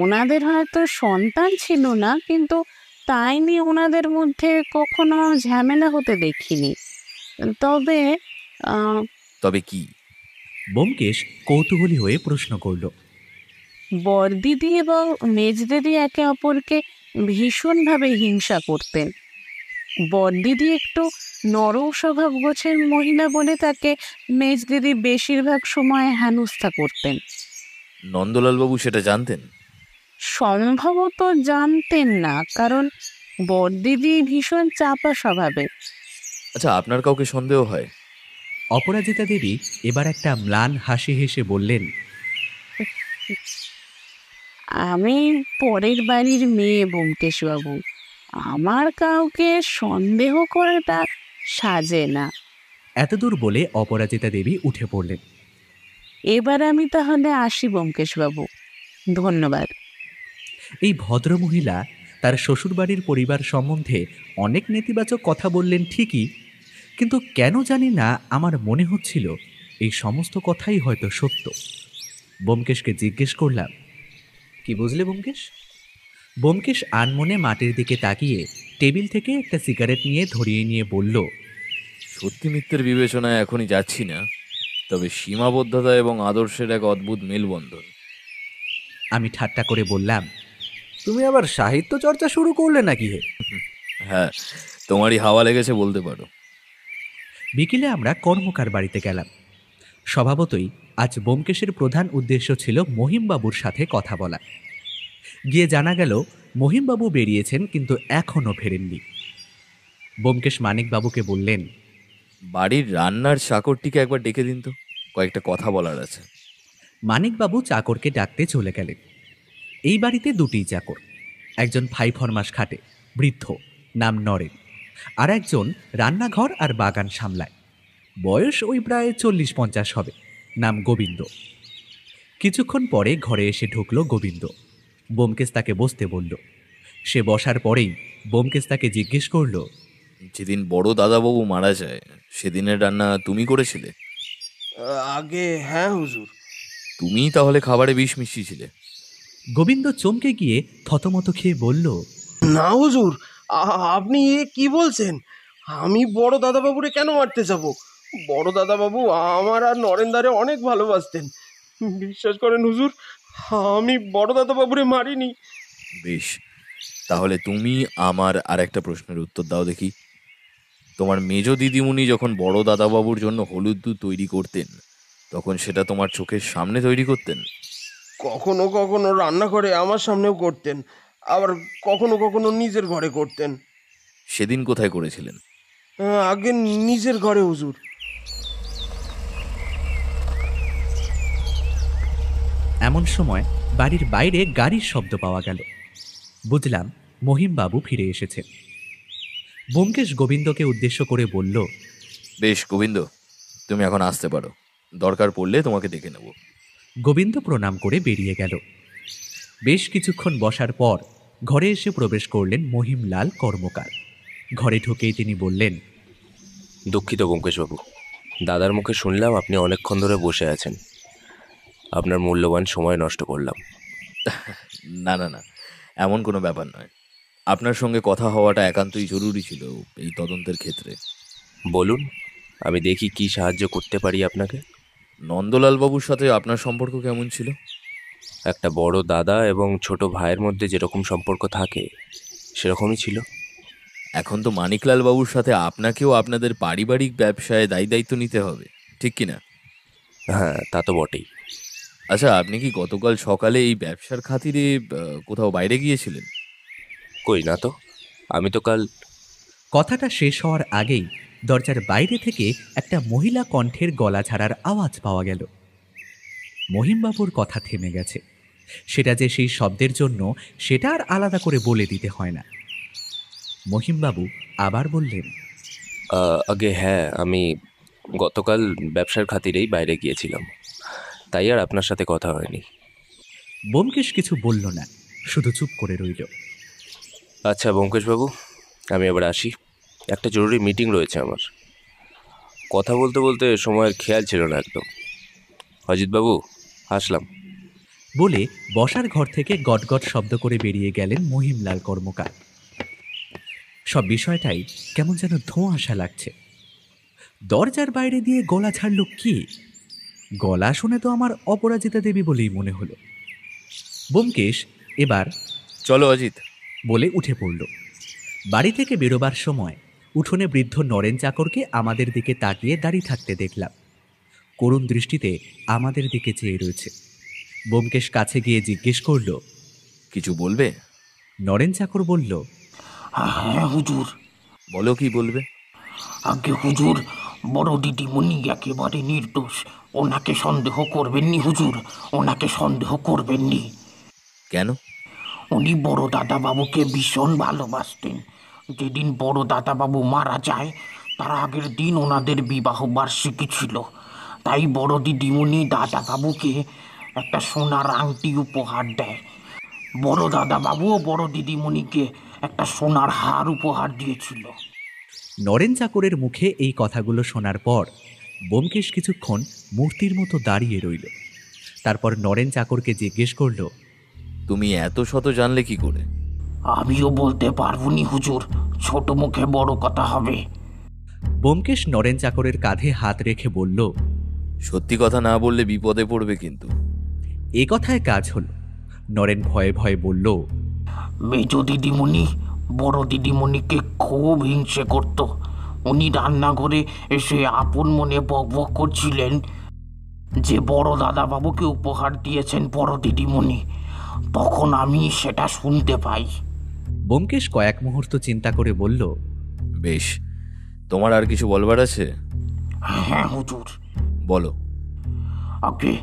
ওনাদের হয়তো সন্তান ছিল না, কিন্তু তাই নিয়ে ওনাদের মধ্যে কখনো ঝামেলা হতে দেখিনি। তবে তবে কি? ব্যোমকেশ কৌতূহলী হয়ে প্রশ্ন করল। বড়দিদি এবং মেজদিদি একে অপরকে ভীষণভাবে হিংসা করতেন। বড়দিদি একটু নরম স্বভাব গোছের মহিলা বলে তাকে মেজদিদি বেশিরভাগ সময় হেনস্থা করতেন। নন্দলাল বাবু সেটা জানতেন? সম্ভবত জানতেন না, কারণ বড়দিদি ভীষণ চাপা স্বভাবের। আচ্ছা, আপনার কাউকে সন্দেহ হয়? অপরাজিতা দেবী এবার একটা ম্লান হাসি হেসে বললেন, আমি পরের বাড়ির মেয়ে ব্যোমকেশবাবু, আমার কাউকে সন্দেহ করাটা সাজে না। এতদূর বলে অপরাজিতা দেবী উঠে পড়লেন। এবার আমি তাহলে আসি ব্যোমকেশবাবু, ধন্যবাদ। এই ভদ্রমহিলা তার শ্বশুরবাড়ির পরিবার সম্বন্ধে অনেক নেতিবাচক কথা বললেন ঠিকই, কিন্তু কেন জানি না আমার মনে হচ্ছিল এই সমস্ত কথাই হয়তো সত্য। ব্যোমকেশকে জিজ্ঞেস করলাম, কি বুঝলে ব্যোমকেশ? ব্যোমকেশ আনমনে মাটির দিকে তাকিয়ে টেবিল থেকে একটা সিগারেট নিয়ে ধরিয়ে নিয়ে বলল, সত্যি মিথ্যের বিবেচনায় এখনই যাচ্ছি না, তবে সীমাবদ্ধতা এবং আদর্শের এক অদ্ভুত মেলবন্ধন। আমি ঠাট্টা করে বললাম, তুমি আবার সাহিত্য চর্চা শুরু করলে নাকি হে? হ্যাঁ, তোমারই হাওয়া লেগেছে বলতে পারো। বিকেলে আমরা কর্মকার বাড়িতে গেলাম। স্বভাবতই আজ ব্যোমকেশের প্রধান উদ্দেশ্য ছিল মহিমবাবুর সাথে কথা বলা। গিয়ে জানা গেল মহিমবাবু বেরিয়েছেন, কিন্তু এখনও ফেরেননি। ব্যোমকেশ মানিকবাবুকে বললেন, বাড়ির রান্নার চাকরটিকে একবার ডেকে দিন তো, কয়েকটা কথা বলার আছে। মানিকবাবু চাকরকে ডাকতে চলে গেলেন। এই বাড়িতে দুটি চাকর, একজন 5 মাস খাটে, বৃদ্ধ, নাম নরেন, আর একজন রান্নাঘর আর বাগান সামলায়, বয়স ওই প্রায় 40-50 হবে, নাম গোবিন্দ। কিছুক্ষণ পরে ঘরে এসে ঢুকল গোবিন্দ। ব্যোমকেশ তাকে বসতে বলল। সে বসার পরেই ব্যোমকেশ তাকে জিজ্ঞেস করল, যেদিন বড় দাদাবাবু মারা যায় সেদিনের রান্না তুমি করেছিলে? আগে হ্যাঁ হুজুর। তুমি তাহলে খাবারে বিষ মিশিয়েছিলে? গোবিন্দ চমকে গিয়ে থতমত খেয়ে বলল, না হুজুর, আপনি এ কি বলছেন? আমি বড় দাদাবাবুরে কেন মারতে যাব? বড় দাদাবাবু আমার আর নরেন্দারে অনেক ভালোবাসতেন। বিশ্বাস করেন হুজুর, আমি বড় দাদাবাবুরে মারিনি। বেশ, তাহলে তুমি আমার আর একটা প্রশ্নের উত্তর দাও দেখি। তোমার মেজ দিদিমণি যখন বড় দাদাবাবুর জন্য হলুদ দুধ তৈরি করতেন, তখন সেটা তোমার চোখের সামনে তৈরি করতেন? কখনো কখনো রান্নাঘরে আমার সামনেও করতেন, আবার কখনো কখনো নিজের ঘরে করতেন। সেদিন কোথায় করেছিলেন? আগে নিজের ঘরে হুজুর। এমন সময় বাড়ির বাইরে গাড়ির শব্দ পাওয়া গেল। বুঝলাম মহিমবাবু ফিরে এসেছেন। ব্যোমকেশ গোবিন্দকে উদ্দেশ্য করে বলল, বেশ গোবিন্দ, তুমি এখন আসতে পারো, দরকার পড়লে তোমাকে ডেকে নেব। গোবিন্দ প্রণাম করে বেরিয়ে গেল। বেশ কিছুক্ষণ বসার পর ঘরে এসে প্রবেশ করলেন মহিমলাল কর্মকার। ঘরে ঢুকেই তিনি বললেন, দুঃখিত ব্যোমকেশবাবু, দাদার মুখে শুনলাম আপনি অনেকক্ষণ ধরে বসে আছেন। আপনার মূল্যবান সময় নষ্ট করলাম। না না না, এমন কোনো ব্যাপার নয়। আপনার সঙ্গে কথা হওয়াটা একান্তই জরুরি ছিল এই তদন্তের ক্ষেত্রে। বলুন, আমি দেখি কি সাহায্য করতে পারি আপনাকে। নন্দলাল বাবুর সাথে আপনার সম্পর্ক কেমন ছিল? একটা বড় দাদা এবং ছোট ভাইয়ের মধ্যে যেরকম সম্পর্ক থাকে সেরকমই ছিল। এখন তো মানিকলাল বাবুর সাথে আপনাকেও আপনাদের পারিবারিক ব্যবসায় দায়িত্ব নিতে হবে, ঠিক কি না? হ্যাঁ, তা তো বটেই। আচ্ছা, আপনি কি গতকাল সকালে এই ব্যবসার খাতিরে কোথাও বাইরে গিয়েছিলেন? কই না তো, আমি তো কাল। কথাটা শেষ হওয়ার আগেই দরজার বাইরে থেকে একটা মহিলা কণ্ঠের গলা ছাড়ার আওয়াজ পাওয়া গেল। মহিমবাবুর কথা থেমে গেছে। সেটা যে সেই শব্দের জন্য সেটা আর আলাদা করে বলে দিতে হয় না। মহিমবাবু আবার বললেন, আগে হ্যাঁ, আমি গতকাল ব্যবসার খাতিরেই বাইরে গিয়েছিলাম, তাই আর আপনার সাথে কথা হয়নি। ব্যোমকেশ কিছু বলল না, শুধু চুপ করে রইল। আচ্ছা ব্যোমকেশবাবু, আমি এবার আসি, একটা জরুরি মিটিং রয়েছে আমার। কথা বলতে বলতে সময়ের খেয়াল ছিল না একদম। অজিতবাবু, আসলাম। বলে বসার ঘর থেকে গটগট শব্দ করে বেরিয়ে গেলেন মহিমলাল কর্মকার। সব বিষয়টাই কেমন যেন ধোঁয়াশা লাগছে। দরজার বাইরে দিয়ে গলা ছাড়ল কে? গলা শুনে তো আমার অপরাজিতা দেবী বলেই মনে হলো। ব্যোমকেশ এবার চলো অজিত বলে উঠে পড়ল। বাড়ি থেকে বেরোবার সময় উঠোনে বৃদ্ধ নরেন চাকরকে আমাদের দিকে তাকিয়ে দাঁড়িয়ে থাকতে দেখলাম। করুণ দৃষ্টিতে আমাদের দিকে চেয়ে রয়েছে। ব্যোমকেশ কাছে গিয়ে জিজ্ঞেস করল, কিছু বলবে? নরেন চাকর বলল, হ্যাঁ হুজুর। বলো, কি বলবে? আগে হুজুর, বড় দিদিমণি একেবারে নির্দোষ, ওনাকে সন্দেহ করবেননি হুজুর, ওনাকে সন্দেহ করবেননি। কেন? উনি বড় দাদাবাবুকে ভীষণ ভালোবাসতেন। যেদিন বড় দাদাবাবু মারা যায় তার আগের দিন ওনাদের বিবাহ বার্ষিকী ছিল, তাই বড় দিদিমণি দাদাবাবুকে একটা সোনার আংটি উপহার দেয়। বড় দাদাবাবু ও বড় দিদিমণিকে একটা সোনার হার উপহার দিয়েছিল। নরেন চাকরের মুখে এই কথাগুলো শোনার পর ব্যোমকেশ কিছুক্ষণ মূর্তির মতো দাঁড়িয়ে রইল। তারপর নরেন চাকরকে জিজ্ঞেস করল, তুমি এত শত জানলে কি করে? আমিও বলতে পারবনি হুজুর, ছোট মুখে বড় কথা হবে। ব্যোমকেশ নরেন চাকরের কাঁধে হাত রেখে বলল, সত্যি কথা না বললে বিপদে পড়বে কিন্তু। এ কথায় কাজ হল। নরেন ভয়ে ভয়ে বলল, মেজ দিদিমণি বড় দিদিমণিকে খুব হিংসে করত। উনি রান্নাঘরে এসে আপন মনে বকবক করছিলেন যে বড় দাদাবাবুকে উপহার দিয়েছেন বড় দিদিমণি। তখন আমি সেটা শুনতে পাই। ব্যোমকেশ কয়েক মুহূর্ত চিন্তা করে বলল, বেশ, তোমার আর কিছু বলবার আছে? হ্যাঁ হুজুর। বলো। আগে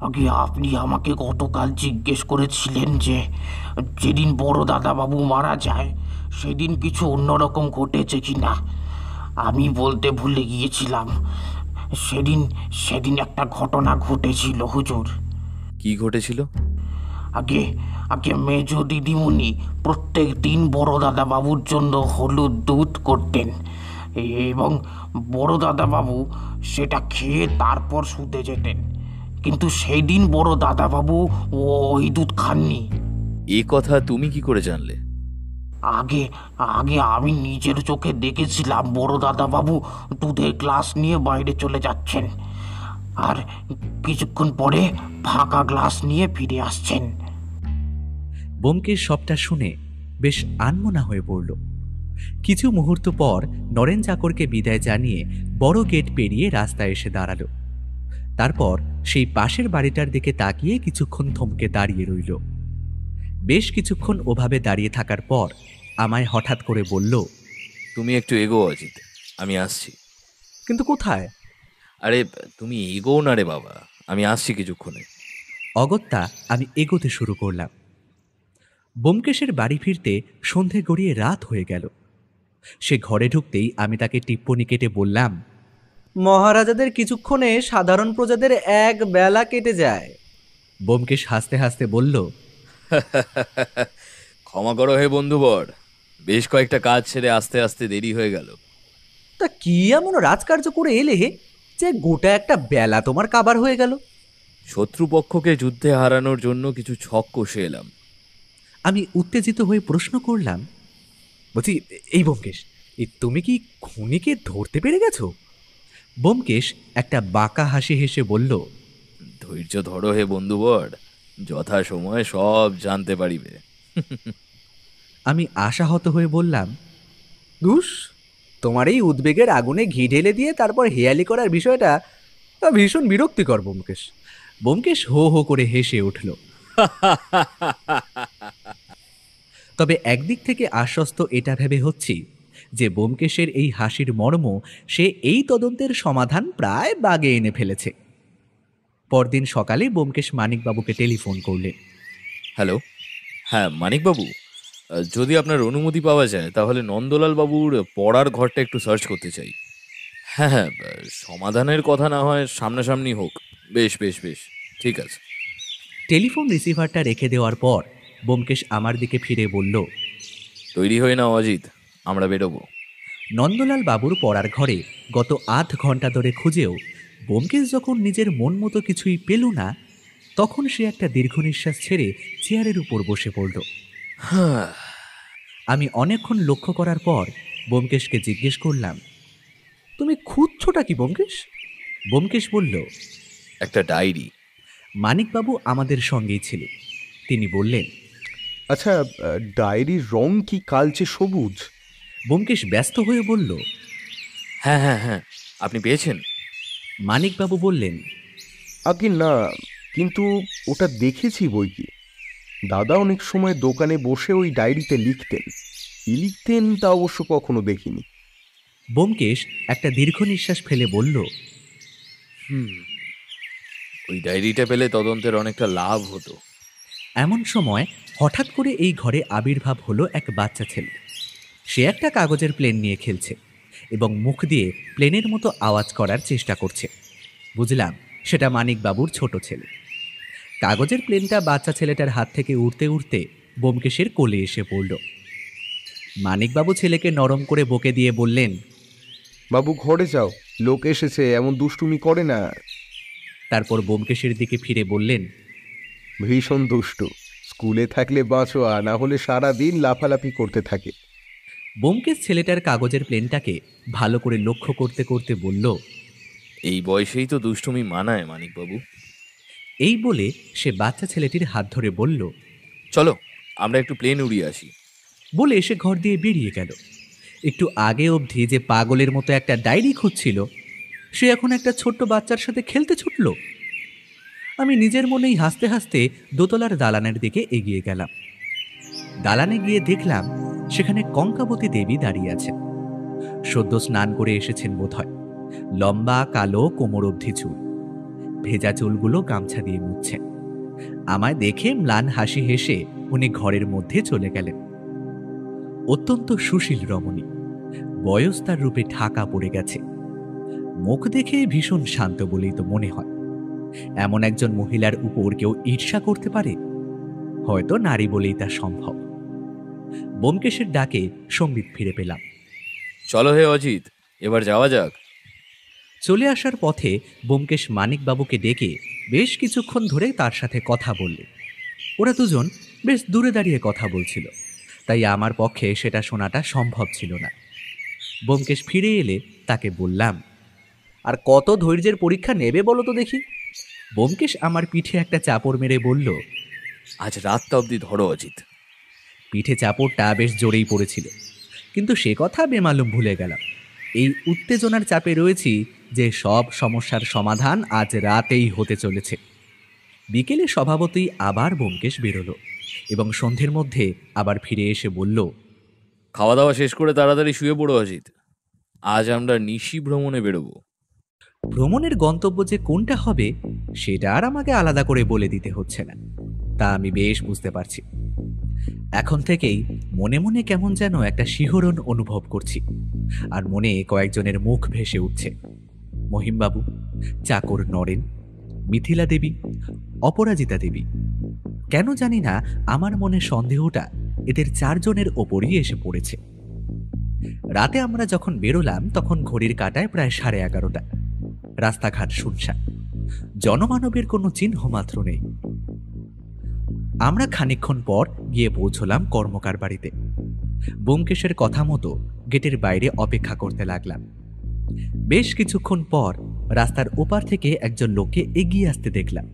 আগে আপনি আমাকে গতকাল জিজ্ঞেস করেছিলেন যে যেদিন বড় দাদাবাবু মারা যায় সেদিন কিছু অন্যরকম ঘটেছে কি না। আমি বলতে ভুলে গিয়েছিলাম, সেদিন সেদিন একটা ঘটনা ঘটেছিল হুজুর। কি ঘটেছিল? আগে আগে মেজ দিদিমণি প্রত্যেক দিন বড় দাদাবাবুর জন্য হলুদ দুধ করতেন এবং বড় দাদাবাবু সেটা খেয়ে তারপর শুতে যেতেন। কিন্তু সেই দিন বড় দাদাবাবু ওই দুধ খাননি। এ কথা তুমি কি করে জানলে? আগে আগে আমি নিজের চোখে দেখেছিলাম বড় দাদাবাবু দুধের গ্লাস নিয়ে বাইরে চলে যাচ্ছেন, আর কিছুক্ষণ পরে ফাঁকা গ্লাস নিয়ে ফিরে আসছেন। ব্যোমকেশ সবটা শুনে বেশ আনমনা হয়ে পড়ল। কিছু মুহূর্ত পর নরেন চাকরকে বিদায় জানিয়ে বড় গেট পেরিয়ে রাস্তায় এসে দাঁড়ালো। তারপর সেই পাশের বাড়িটার দিকে তাকিয়ে কিছুক্ষণ থমকে দাঁড়িয়ে রইল। বেশ কিছুক্ষণ ওভাবে দাঁড়িয়ে থাকার পর আমায় হঠাৎ করে বলল, তুমি একটু এগো অজিত, আমি আসছি। কিন্তু কোথায়? আরে তুমি এগো না রে বাবা, আমি আসছি কিছুক্ষণে। অগত্যা আমি এগোতে শুরু করলাম। ব্যোমকেশের বাড়ি ফিরতে সন্ধে গড়িয়ে রাত হয়ে গেল। সে ঘরে ঢুকতেই আমি তাকে টিপ্পনি কেটে বললাম, মহারাজাদের কিছুক্ষণে সাধারণ প্রজাদের এক বেলা কেটে যায়। ব্যোমকেশ হাসতে হাসতে বলল, ক্ষমা করো হে বন্ধুবর, বেশ কয়েকটা কাজ ছেড়ে আস্তে আস্তে দেরি হয়ে গেল। তা কি এমন রাজকার্য করে এলে যে গোটা একটা বেলা তোমার কাবার হয়ে গেল? শত্রুপক্ষকে যুদ্ধে হারানোর জন্য কিছু ছক কষে এলাম। আমি উত্তেজিত হয়ে প্রশ্ন করলাম, বলছি এই ব্যোমকেশ, তুমি কি খুনিকে ধরতে পেরে গেছো? ব্যোমকেশ একটা বাঁকা হাসি হেসে বলল, ধৈর্য ধরো হে বন্ধুবর, যথা সময়ে সব জানতে পারিবে। আমি আশাহত হয়ে বললাম, ধুস, তোমার এই উদ্বেগের আগুনে ঘি ঢেলে দিয়ে তারপর হেয়ালি করার বিষয়টা ভীষণ বিরক্তিকর ব্যোমকেশ। ব্যোমকেশ হো হো করে হেসে উঠল। তবে একদিক থেকে আশ্বস্ত এটা ভেবে হচ্ছি যে ব্যোমকেশের এই হাসির মর্ম সে এই তদন্তের সমাধান প্রায় বাগে এনে ফেলেছে। পরদিন সকালে ব্যোমকেশ মানিকবাবুকে টেলিফোন করলেন। হ্যালো, হ্যাঁ মানিকবাবু, যদি আপনার অনুমতি পাওয়া যায় তাহলে নন্দলাল বাবুর পড়ার ঘরটা একটু সার্চ করতে চাই। হ্যাঁ হ্যাঁ, সমাধানের কথা না হয় সামনাসামনি হোক। বেশ বেশ বেশ, ঠিক আছে। টেলিফোন রিসিভারটা রেখে দেওয়ার পর ব্যোমকেশ আমার দিকে ফিরে বলল, তৈরি হয়ে নাও অজিত, আমরা বেরোবো। নন্দলাল বাবুর পড়ার ঘরে গত আধ ঘন্টা ধরে খুঁজেও ব্যোমকেশ যখন নিজের মন মতো কিছুই পেল না, তখন সে একটা দীর্ঘ নিঃশ্বাস ছেড়ে চেয়ারের উপর বসে পড়ল। আমি অনেকক্ষণ লক্ষ্য করার পর ব্যোমকেশকে জিজ্ঞেস করলাম, তুমি খুঁজছোটা কি ব্যোমকেশ? ব্যোমকেশ বলল, একটা ডায়েরি। মানিকবাবু আমাদের সঙ্গেই ছিল। তিনি বললেন, আচ্ছা, ডায়েরির রং কি কালচে সবুজ? ব্যোমকেশ ব্যস্ত হয়ে বলল, হ্যাঁ হ্যাঁ হ্যাঁ, আপনি পেয়েছেন? মানিকবাবু বললেন, আগে না, কিন্তু ওটা দেখেছি বই কি। দাদা অনেক সময় দোকানে বসে ওই ডায়েরিতে লিখতেন। কি লিখতেন তা অবশ্য কখনো দেখিনি। ব্যোমকেশ একটা দীর্ঘ নিঃশ্বাস ফেলে বলল, ওই ডায়েরিটা পেলে তদন্তের অনেকটা লাভ হতো। এমন সময় হঠাৎ করে এই ঘরে আবির্ভাব হলো এক বাচ্চা ছেলে। সে একটা কাগজের প্লেন নিয়ে খেলছে এবং মুখ দিয়ে প্লেনের মতো আওয়াজ করার চেষ্টা করছে। বুঝলাম সেটা মানিকবাবুর ছোট ছেলে। কাগজের প্লেনটা বাচ্চা ছেলেটার হাত থেকে উড়তে উড়তে ব্যোমকেশের কোলে এসে পড়ল। মানিকবাবু ছেলেকে নরম করে বকে দিয়ে বললেন, বাবু ঘরে যাও, লোক এসেছে, এমন দুষ্টুমি করে না। তারপর ব্যোমকেশের দিকে ফিরে বললেন, ভীষণ দুষ্টু, স্কুলে থাকলে বাঁচো, আর না হলে সারাদিন লাফালাফি করতে থাকে। ব্যোমকেশ ছেলেটার কাগজের প্লেনটাকে ভালো করে লক্ষ্য করতে করতে বলল, এই বয়সেই তো দুষ্টুমি মানায় মানিকবাবু। এই বলে সে বাচ্চা ছেলেটির হাত ধরে বলল, চলো আমরা একটু প্লেন উড়িয়ে আসি। বলে এসে ঘর দিয়ে বেরিয়ে গেল। একটু আগে অবধি যে পাগলের মতো একটা ডায়েরি খুঁজছিল, সে এখন একটা ছোট্ট বাচ্চার সাথে খেলতে ছুটল। আমি নিজের মনেই হাসতে হাসতে দোতলার দালানের দিকে এগিয়ে গেলাম। দালানে গিয়ে দেখলাম সেখানে কঙ্কাবতী দেবী দাঁড়িয়ে আছেন। সদ্য স্নান করে এসেছেন বোধহয়। লম্বা কালো কোমর অবধি চুল, ভেজা চুলগুলো গামছা দিয়ে মুছছেন। আমায় দেখে ম্লান হাসি হেসে উনি ঘরের মধ্যে চলে গেলেন। অত্যন্ত সুশীল রমণী, বয়স তার রূপে ঢাকা পড়ে গেছে। মুখ দেখে ভীষণ শান্ত বলেই তো মনে হয়। এমন একজন মহিলার উপর কেউ ঈর্ষা করতে পারে? হয়তো নারী বলেই তা সম্ভব। ব্যোমকেশের ডাকে সম্বিত ফিরে পেলাম। চলো হে অজিত, এবার যাওয়া যাক। চলে আসার পথে ব্যোমকেশ মানিকবাবুকে ডেকে বেশ কিছুক্ষণ ধরে তার সাথে কথা বললে। ওরা দুজন বেশ দূরে দাঁড়িয়ে কথা বলছিল, তাই আমার পক্ষে সেটা শোনাটা সম্ভব ছিল না। ব্যোমকেশ ফিরে এলে তাকে বললাম, আর কত ধৈর্যের পরীক্ষা নেবে বলো তো দেখি? ব্যোমকেশ আমার পিঠে একটা চাপড় মেরে বলল, আজ রাতটা অবধি ধরো অজিত। পিঠে চাপড়টা বেশ জোরেই পড়েছিল, কিন্তু সে কথা বেমালুম ভুলে গেলাম। এই উত্তেজনার চাপে রয়েছি যে সব সমস্যার সমাধান আজ রাতেই হতে চলেছে। বিকেলে স্বভাবতই আবার ব্যোমকেশ বেরোলো এবং সন্ধ্যের মধ্যে আবার ফিরে এসে বলল, খাওয়া দাওয়া শেষ করে তাড়াতাড়ি শুয়ে পড়ো অজিত, আজ আমরা নিশি ভ্রমণে বেরোবো। ভ্রমণের গন্তব্য যে কোনটা হবে সেটা আর আমাকে আলাদা করে বলে দিতে হচ্ছে না, তা আমি বেশ বুঝতে পারছি। এখন থেকেই মনে মনে কেমন যেন একটা শিহরণ অনুভব করছি, আর মনে কয়েকজনের মুখ ভেসে উঠছে। মহিমবাবু, চাকর নরেন, মিথিলা দেবী, অপরাজিতা দেবী। কেন জানি না আমার মনে সন্দেহটা এদের চারজনের ওপরই এসে পড়েছে। রাতে আমরা যখন বেরোলাম তখন ঘড়ির কাঁটায় প্রায় 11:30। রাস্তাঘাট শুনশান, জনমানবের কোনো চিহ্ন মাত্র নেই। আমরা খানিকক্ষণ পর গিয়ে পৌঁছলাম কর্মকার বাড়িতে। ব্যোমকেশের কথা মতো গেটের বাইরে অপেক্ষা করতে লাগলাম। বেশ কিছুক্ষণ পর রাস্তার ওপার থেকে একজন লোককে এগিয়ে আসতে দেখলাম।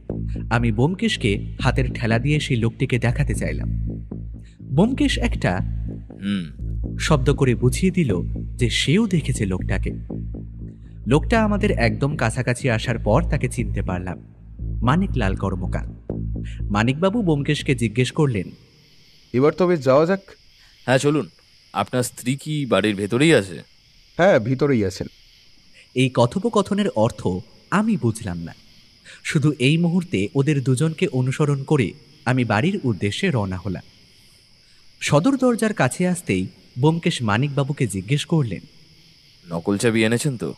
আমি ব্যোমকেশকে হাতের ঠেলা দিয়ে সেই লোকটিকে দেখাতে চাইলাম। ব্যোমকেশ একটা শব্দ করে বুঝিয়ে দিল যে সেও দেখেছে লোকটাকে। লোকটা আমাদের একদম কাছাকাছি আসার পর তাকে চিনতে পারলাম, মানিকলাল কর্মকার। মানিকবাবু ব্যোমকেশকে জিজ্ঞেস করলেন, এবার তবে যাওয়া যাক। হ্যাঁ চলুন। আপনার স্ত্রী কি বাড়ির ভেতরেই আছে? হ্যাঁ, ভিতরেই আছেন। এই কথোপকথনের অর্থ আমি বুঝলাম না। শুধু এই মুহূর্তে ওদের দুজনকে অনুসরণ করে আমি বাড়ির উদ্দেশ্যে রওনা হলাম। সদর দরজার কাছে আসতেই ব্যোমকেশ মানিকবাবুকে জিজ্ঞেস করলেন, নকল চাবি এনেছেন তো?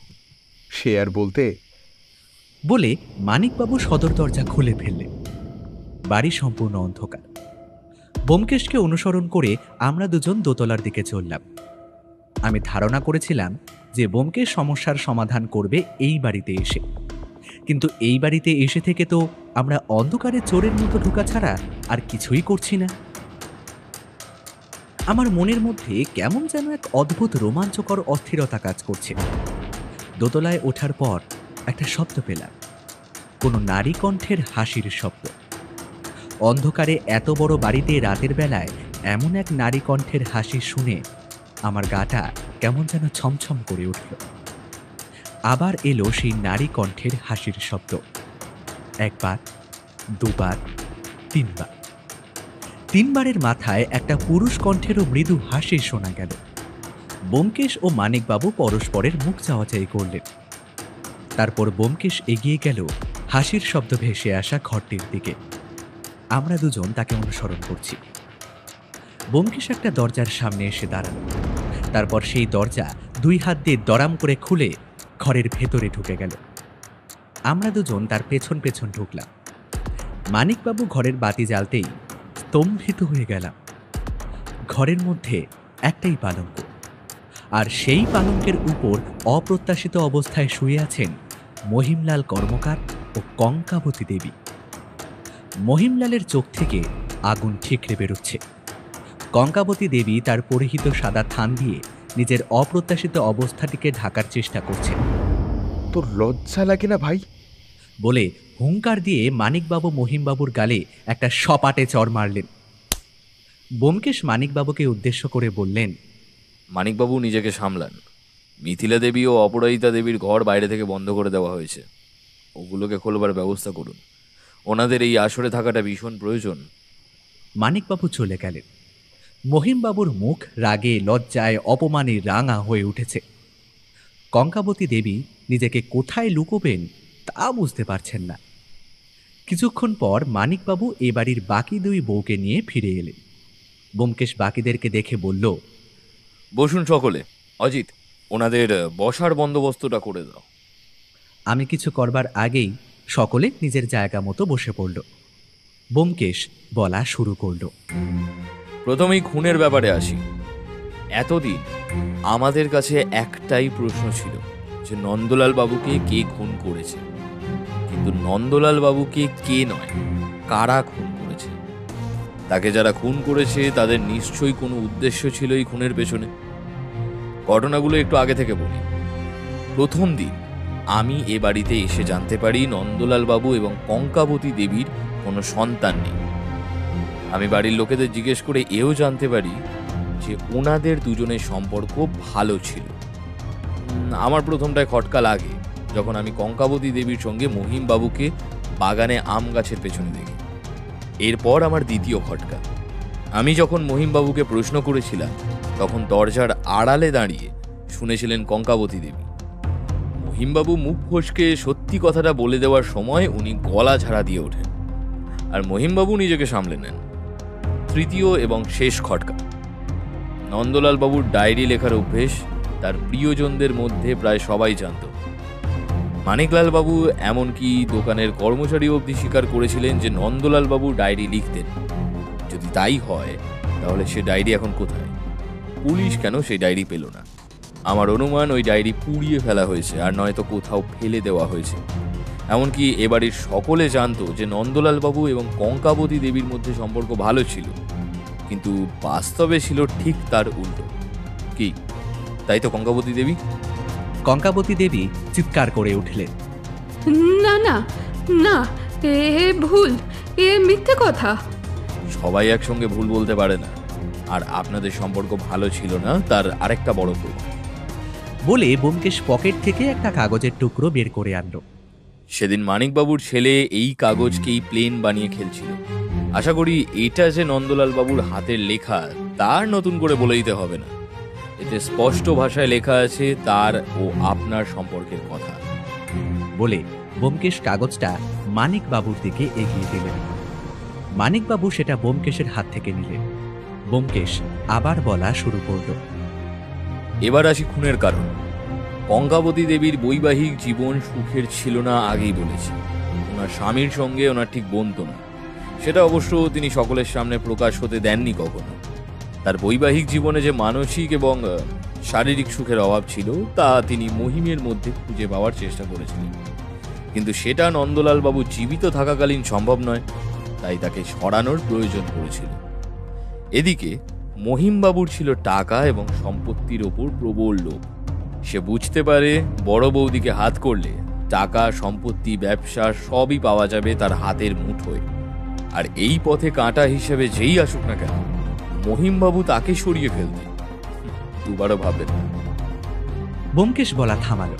সে আর বলতে, বলে মানিকবাবু সদর দরজা খুলে ফেললেন। বাড়ি সম্পূর্ণ অন্ধকার। ব্যোমকেশকে অনুসরণ করে আমরা দুজন দোতলার দিকে চললাম। আমি ধারণা করেছিলাম যে ব্যোমকেশ সমস্যার সমাধান করবে এই বাড়িতে এসে, কিন্তু এই বাড়িতে এসে থেকে তো আমরা অন্ধকারে চোরের মতো ঢোকা ছাড়া আর কিছুই করছি না। আমার মনের মধ্যে কেমন যেন এক অদ্ভুত রোমাঞ্চকর অস্থিরতা কাজ করছে। দোতলায় ওঠার পর একটা শব্দ পেলাম, কোনো নারী কণ্ঠের হাসির শব্দ। অন্ধকারে এত বড় বাড়িতে রাতের বেলায় এমন এক নারী কণ্ঠের হাসি শুনে আমার গাটা কেমন যেন ছমছম করে উঠল। আবার এলো সেই নারী কণ্ঠের হাসির শব্দ। একবার, দুবার, তিনবার। তিনবারের মাথায় একটা পুরুষ কণ্ঠেরও মৃদু হাসি শোনা গেল। ব্যোমকেশ ও মানিকবাবু পরস্পরের মুখ চাওয়াচাই করলেন। তারপর ব্যোমকেশ এগিয়ে গেল হাসির শব্দ ভেসে আসা ঘরটির দিকে। আমরা দুজন তাকে অনুসরণ করছি। ব্যোমকেশ একটা দরজার সামনে এসে দাঁড়ালো। তারপর সেই দরজা 2 হাত দিয়ে দরাম করে খুলে ঘরের ভেতরে ঢুকে গেল। আমরা দুজন তার পেছন পেছন ঢুকলাম। মানিকবাবু ঘরের বাতি জ্বালতেই স্তম্ভিত হয়ে গেলাম। ঘরের মধ্যে একটাই পালঙ্ক, আর সেই পালঙ্কের উপর অপ্রত্যাশিত অবস্থায় শুয়ে আছেন মহিমলাল কর্মকার ও কঙ্কাবতী দেবী। মহিমলালের চোখ থেকে আগুন ঠিকরে বেরোচ্ছে। কঙ্কাবতী দেবী তার পরিহিত সাদা থান দিয়ে নিজের অপ্রত্যাশিত অবস্থাটিকে ঢাকার চেষ্টা করছেন। তোর লজ্জা লাগে না ভাই? বলে হুঙ্কার দিয়ে মানিকবাবু মহিমবাবুর গালে একটা সপাটে চড় মারলেন। ব্যোমকেশ মানিকবাবুকে উদ্দেশ্য করে বললেন, মানিকবাবু নিজেকে সামলান। মিথিলা দেবী ও অপরাজিতা দেবীর ঘর বাইরে থেকে বন্ধ করে দেওয়া হয়েছে, ওগুলোকে খোলবার ব্যবস্থা করুন। ওনাদের এই আসরে থাকাটা ভীষণ প্রয়োজন। মানিকবাবু চলে গেলেন। মহিমবাবুর মুখ রাগে, লজ্জায়, অপমানে রাঙা হয়ে উঠেছে। কঙ্কাবতী দেবী নিজেকে কোথায় লুকোবেন তা বুঝতে পারছেন না। কিছুক্ষণ পর মানিকবাবু এ বাড়ির বাকি দুই বউকে নিয়ে ফিরে এলেন। ব্যোমকেশ বাকিদেরকে দেখে বলল, বসুন সকলে। অজিত, ওনাদের বসার বন্দোবস্তটা করে দাও। আমি কিছু করবার আগেই সকলে নিজের জায়গা মতো বসে পড়ল। ব্যোমকেশ বলা শুরু করল, প্রথমেই খুনের ব্যাপারে আসি। এতদিন আমাদের কাছে একটাই প্রশ্ন ছিল যে নন্দলাল বাবুকে কে খুন করেছে, কিন্তু নন্দলাল বাবুকে কে নয়, কারা খুন করেছে। তাকে যারা খুন করেছে তাদের নিশ্চয়ই কোনো উদ্দেশ্য ছিল এই খুনের পেছনে। ঘটনাগুলো একটু আগে থেকে বলি। প্রথম দিন আমি এ বাড়িতে এসে জানতে পারি নন্দলাল বাবু এবং কঙ্কাবতী দেবীর কোনো সন্তান নেই। আমি বাড়ির লোকেদের জিজ্ঞেস করে এও জানতে পারি যে ওনাদের দুজনের সম্পর্ক ভালো ছিল। আমার প্রথমটায় খটকা লাগে যখন আমি কঙ্কাবতী দেবীর সঙ্গে মহিম বাবুকে বাগানে আম গাছের পেছনে দেখি। এরপর আমার দ্বিতীয় খটকা, আমি যখন মহিম বাবুকে প্রশ্ন করেছিলাম তখন দরজার আড়ালে দাঁড়িয়ে শুনেছিলেন কঙ্কাবতী দেবী। মহিমবাবু মুখ ফসকে সত্যি কথাটা বলে দেওয়ার সময় উনি গলা ঝাড়া দিয়ে ওঠেন, আর মহিমবাবু নিজেকে সামলে নেন। তৃতীয় এবং শেষ খটকা, নন্দলাল বাবুর ডায়েরি লেখার অভ্যেস তার প্রিয়জনদের মধ্যে প্রায় সবাই জানত। মানিকলাল বাবু এমনকি দোকানের কর্মচারী অবধি স্বীকার করেছিলেন যে নন্দলাল বাবু ডায়েরি লিখতেন। যদি তাই হয় তাহলে সে ডায়েরি এখন কোথায়? পুলিশ কেন সেই ডায়েরি পেল না? আমার অনুমান ওই ডায়েরি পুড়িয়ে ফেলা হয়েছে, আর নয়তো কোথাও ফেলে দেওয়া হয়েছে। এমনকি এবাড়ির সকলে জানতো যে নন্দলাল বাবু এবং কঙ্কাবতী দেবীর মধ্যে সম্পর্ক ভালো ছিল, কিন্তু বাস্তবে ছিল ঠিক তার উল্টো। কি তাই তো কঙ্কাবতী দেবী? কঙ্কাবতী দেবী চিৎকার করে উঠলেন, না না না, এ ভুল, এ মিথ্যে কথা। সবাই একসঙ্গে ভুল বলতে পারে না, আর আপনাদের সম্পর্ক ভালো ছিল না তার আরেকটা বড় প্রমাণ। বলে ব্যোমকেশ পকেট থেকে একটা কাগজের টুকরো বের করে আনলো। সেদিন মানিকবাবুর ছেলে এই কাগজকেই প্লেন বানিয়ে খেলছিল। আশা করি এটা যে নন্দলাল বাবুর হাতের লেখা তার নতুন করে বলে দিতে হবে না। এতে স্পষ্ট ভাষায় লেখা আছে তার ও আপনার সম্পর্কের কথা। বলে ব্যোমকেশ কাগজটা মানিকবাবুর দিকে এগিয়ে দিলেন। মানিকবাবু সেটা ব্যোমকেশের হাত থেকে নিলেন। ব্যোমকেশ আবার বলা শুরু করল, এবার আসি খুনের কারণ। কঙ্কাবতী দেবীর বৈবাহিক জীবন সুখের ছিল না, আগেই বলেছি। ওনার স্বামীর সঙ্গে ওনার ঠিক বনত না, সেটা অবশ্য তিনি সকলের সামনে প্রকাশ হতে দেননি কখনো। তার বৈবাহিক জীবনে যে মানসিক এবং শারীরিক সুখের অভাব ছিল তা তিনি মহিমের মধ্যে খুঁজে পাওয়ার চেষ্টা করেছিলেন, কিন্তু সেটা নন্দলাল বাবু জীবিত থাকাকালীন সম্ভব নয়, তাই তাকে সরানোর প্রয়োজন পড়েছিল। এদিকে মহিমবাবুর ছিল টাকা এবং সম্পত্তির ওপর প্রবল লোভ। সে বুঝতে পারে বড় বৌদিকে হাত করলে টাকা, সম্পত্তি, ব্যবসা সবই পাওয়া যাবে তার হাতের মুঠোয়, আর এই পথে কাঁটা হিসেবে যেই আসুক না কেন মহিমবাবু তাকে সরিয়ে ফেলতে দুবারও ভাববেন না। ব্যোমকেশ বলা থামালো।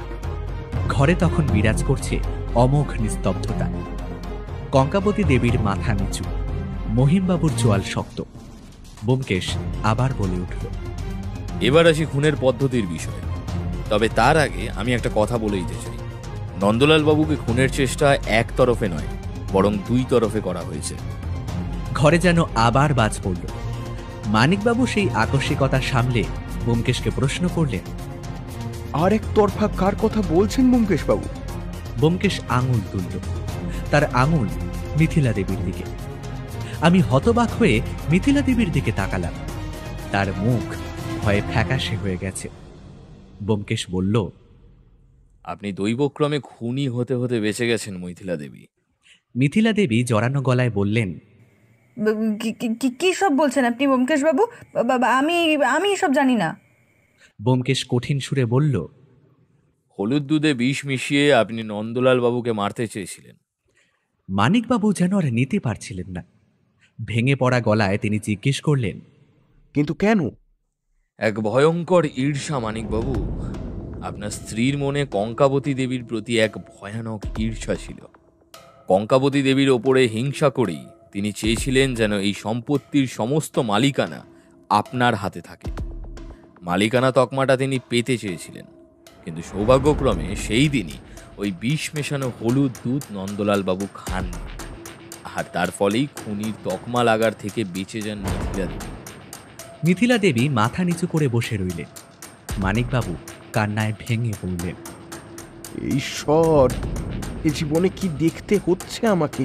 ঘরে তখন বিরাজ করছে অমোঘ নিস্তব্ধতা। কঙ্কাবতী দেবীর মাথা নিচু, মহিমবাবুর চোয়াল শক্ত। ব্যোমকেশ আবার বলে উঠল, এবার আসি খুনের পদ্ধতির বিষয়ে। তবে তার আগে আমি একটা কথা বলে দিতে চাই। নন্দলাল বাবুকে খুনের চেষ্টা এক তরফে নয়, বরং দুই তরফে করা হয়েছে। ঘরে যেন আবার বাজ পড়ল। মানিকবাবু সেই আকস্মিকতা সামলে ব্যোমকেশকে প্রশ্ন করলেন, আর এক তরফা কার কথা বলছেন ব্যোমকেশ বাবু? ব্যোমকেশ আঙুল তুলল, তার আঙুল মিথিলা দেবীর দিকে। আমি হতবাক হয়ে মিথিলা দেবীর দিকে তাকালাম। তার মুখ ভয়ে ফ্যাকাশে হয়ে গেছে। ব্যোমকেশ বলল, আপনি দৈবক্রমে খুনি হতে হতে বেঁচে গেছেন মিথিলা দেবী। মিথিলা দেবী জড়ানো গলায় বললেন, কি সব বলছেন আপনি ব্যোমকেশ বাবু? আমি সব জানি না। ব্যোমকেশ কঠিন সুরে বলল, হলুদ দুধে বিষ মিশিয়ে আপনি নন্দলাল বাবুকে মারতে চেয়েছিলেন। মানিকবাবু যেন আর নিতে পারছিলেন না। ভেঙে পড়া গলায় তিনি জিজ্ঞেস করলেন, কিন্তু কেন? এক ভয়ঙ্কর ঈর্ষা মানিকবাবু। আপনার স্ত্রীর মনে কঙ্কাবতী দেবীর প্রতি এক ভয়ানক ঈর্ষা ছিল। কঙ্কাবতী দেবীর ওপরে হিংসা করেই তিনি চেয়েছিলেন যেন এই সম্পত্তির সমস্ত মালিকানা আপনার হাতে থাকে। মালিকানা তকমাটা তিনি পেতে চেয়েছিলেন, কিন্তু সৌভাগ্যক্রমে সেই দিনই ওই বিষ মেশানো হলুদ দুধ নন্দলাল বাবু খাননি, আর তার ফলেই খুনির তকমা লাগার থেকে বেঁচে যান মিথিলা দেবী। মিথিলা দেবী মাথা নিচু করে বসে রইলেন। মানিকবাবু কান্নায় ভেঙে পড়লেন। ঈশ্বর, এ জীবনে কি দেখতে হচ্ছে আমাকে!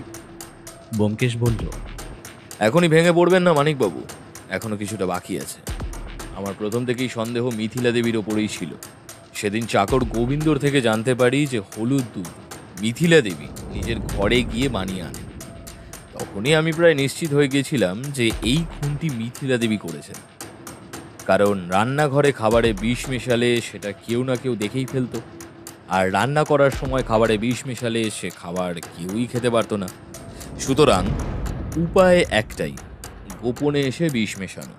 ব্যোমকেশ বলল, এখনই ভেঙে পড়বেন না মানিকবাবু, এখনো কিছুটা বাকি আছে। আমার প্রথম থেকেই সন্দেহ মিথিলা দেবীর ওপরেই ছিল। সেদিন চাকর গোবিন্দর থেকে জানতে পারি যে হলুদ দুধ মিথিলা দেবী নিজের ঘরে গিয়ে বানিয়ে আনেন। তখনই আমি প্রায় নিশ্চিত হয়ে গেছিলাম যে এই খুনটি মিথিলা দেবী করেছেন, কারণ রান্নাঘরে খাবারে বিষ মেশালে সেটা কেউ না কেউ দেখেই ফেলতো, আর রান্না করার সময় খাবারে বিষ মেশালে সে খাবার কেউই খেতে পারতো না। সুতরাং উপায় একটাই, গোপনে এসে বিষ মেশানো।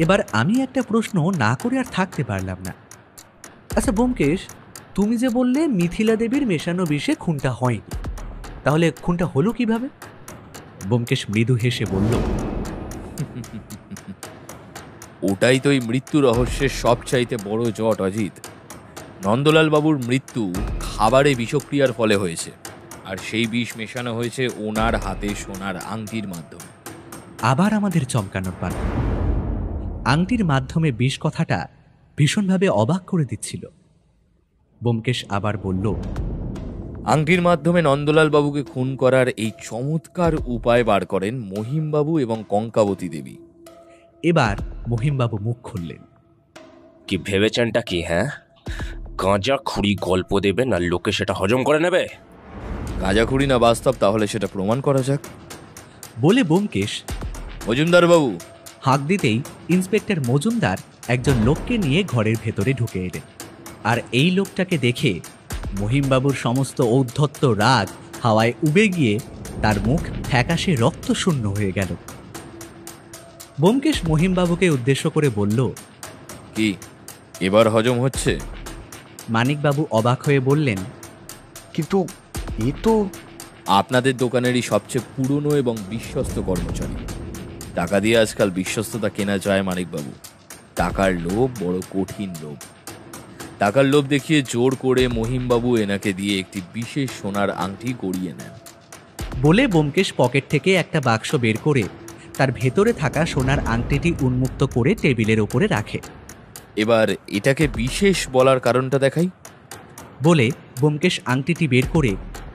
এবার আমি একটা প্রশ্ন না করে আর থাকতে পারলাম না। আচ্ছা ব্যোমকেশ, তুমি যে বললে মিথিলা দেবীর মেশানো বিষে খুনটা হয়নি, তাহলে খুনটা হলো কিভাবে? ব্যোমকেশ মৃদু হেসে বলল, ওটাই তো এই মৃত্যু রহস্যের সবচাইতে বড় জট অজিত। নন্দলাল বাবুর মৃত্যু খাবারে বিষক্রিয়ার ফলে হয়েছে, আর সেই বিষ মেশানো হয়েছে ওনার হাতে সোনার আংটির মাধ্যমে। আবার আমাদের চমকানোর পালা। আংটির মাধ্যমে বিষ কথাটা ভীষণভাবে অবাক করে দিচ্ছিল। ব্যোমকেশ আবার বলল, আংটির মাধ্যমে নন্দলাল বাবুকে খুন করার এই চমৎকার উপায় বার করেন মহিমবাবু এবং কঙ্কাবতী দেবী। এবার মহিমবাবু মুখ খুললেন। কি ভেবেছেনটা কি? হ্যাঁ, গাঁজা খুঁড়ি গল্প দেবেন আর লোকে সেটা হজম করে নেবে? গাঁজাখুড়ি না বাস্তব, তাহলে সেটা প্রমাণ করা যাক বলে ব্যোমকেশ মজুমদার বাবু হাঁক দিতেই ইন্সপেক্টর মজুমদার একজন লোককে নিয়ে ঘরের ভেতরে ঢুকে এলেন। আর এই লোকটাকে দেখে মহিমবাবুর সমস্ত ঔদ্ধত্য রাগ হাওয়ায় উবে গিয়ে তার মুখ ফ্যাকাশে রক্তশূন্য হয়ে গেল। ব্যোমকেশ মহিমবাবুকে উদ্দেশ্য করে বলল, কি এবার হজম হচ্ছে? মানিকবাবু অবাক হয়ে বললেন, কিন্তু এ তো আপনাদের দোকানেরই সবচেয়ে পুরনো এবং বিশ্বস্ত কর্মচারী। টাকা দিয়ে আজকাল বিশ্বস্ততা কেনা যায় মানিকবাবু। টাকার লোভ বড় কঠিন লোভ। টাকার লোভ দেখিয়ে জোর করে মহিমবাবু এনাকে দিয়ে একটি বিশেষ সোনার আংটি গড়িয়ে নেন। বলে ব্যোমকেশ পকেট থেকে একটা বাক্স বের করে তার ভেতরে থাকা সোনার আংটিটি উন্মুক্ত করে টেবিলের ওপরে রাখে। এবার এটাকে বিশেষ বলার কারণটা দেখাই বলে ব্যোমকেশ আংটিটি বের করে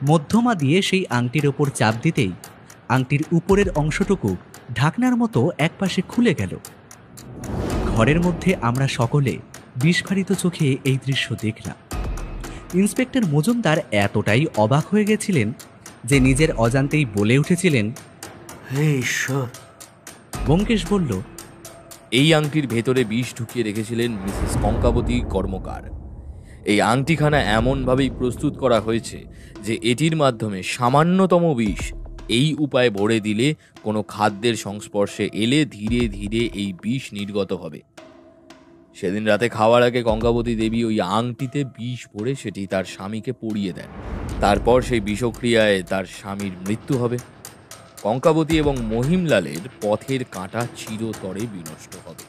মধ্যমা দিয়ে সেই আংটির ওপর চাপ দিতেই আংটির উপরের অংশটুকু ঢাকনার মতো একপাশে খুলে গেল। ঘরের মধ্যে আমরা সকলে বিস্ফারিত চোখে এই দৃশ্য দেখলাম। ইন্সপেক্টর মজুমদার এতটাই অবাক হয়ে গেছিলেন যে নিজের অজান্তেই বলে উঠেছিলেন, হে ঈশ্বর! ব্যোমকেশ বলল, এই আংটির ভেতরে বিষ ঢুকিয়ে রেখেছিলেন মিসেস কঙ্কাবতী কর্মকার। এই আংটিখানা এমনভাবেই প্রস্তুত করা হয়েছে যে এটির মাধ্যমে সামান্যতম বিষ এই উপায়ে ভরে দিলে কোনো খাদ্যের সংস্পর্শে এলে ধীরে ধীরে এই বিষ নির্গত হবে। সেদিন রাতে খাওয়ার আগে কঙ্কাবতী দেবী ওই আংটিতে বিষ ভরে সেটি তার স্বামীকে পরিয়ে দেন। তারপর সেই বিষক্রিয়ায় তার স্বামীর মৃত্যু হবে। কঙ্কাবতী এবং মহিমলালের পথের কাঁটা চিরতরে বিনষ্ট হবে।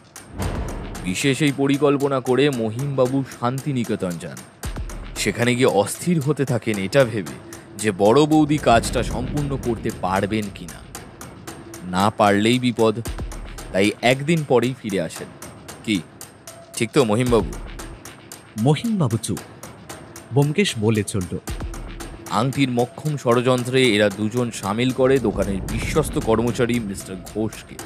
বিশেষ এই পরিকল্পনা করে মহিমবাবু শান্তিনিকেতন যান। সেখানে গিয়ে অস্থির হতে থাকেন এটা ভেবে যে বড় বৌদি কাজটা সম্পূর্ণ করতে পারবেন কিনা। না পারলেই বিপদ, তাই একদিন পরেই ফিরে আসেন। কি ঠিক তো মহিমবাবু? মহিমবাবু চুপ। ব্যোমকেশ বলে চলল, আংটির মক্ষম ষড়যন্ত্রে এরা দুজন সামিল করে দোকানের বিশ্বস্ত কর্মচারী মিস্টার ঘোষকে।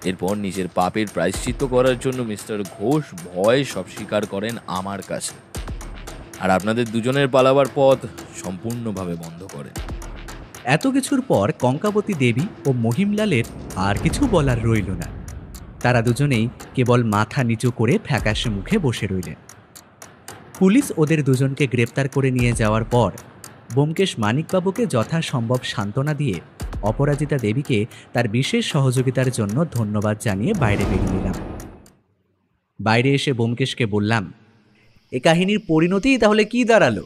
এরপর নিজের পাপের প্রায়শ্চিত্ত করার জন্য মিস্টার ঘোষ ভয় সব স্বীকার করেন আমার কাছে, আর আপনাদের দুজনের পালাবার পথ সম্পূর্ণভাবে বন্ধ করেন। এত কিছুর পর কঙ্কাবতী দেবী ও মহিমলালের আর কিছু বলার রইল না। তারা দুজনেই কেবল মাথা নিচু করে ফ্যাকাশে মুখে বসে রইলেন। পুলিশ ওদের দুজনকে গ্রেপ্তার করে নিয়ে যাওয়ার পর ব্যোমকেশ মানিকবাবুকে যথাসম্ভব সান্ত্বনা দিয়ে অপরাজিতা দেবীকে তার বিশেষ সহযোগিতার জন্য ধন্যবাদ জানিয়ে বাইরে বেরিয়ে এলাম। বাইরে এসে ব্যোমকেশকে বললাম, এ কাহিনীর পরিণতি তাহলে কি দাঁড়ালো?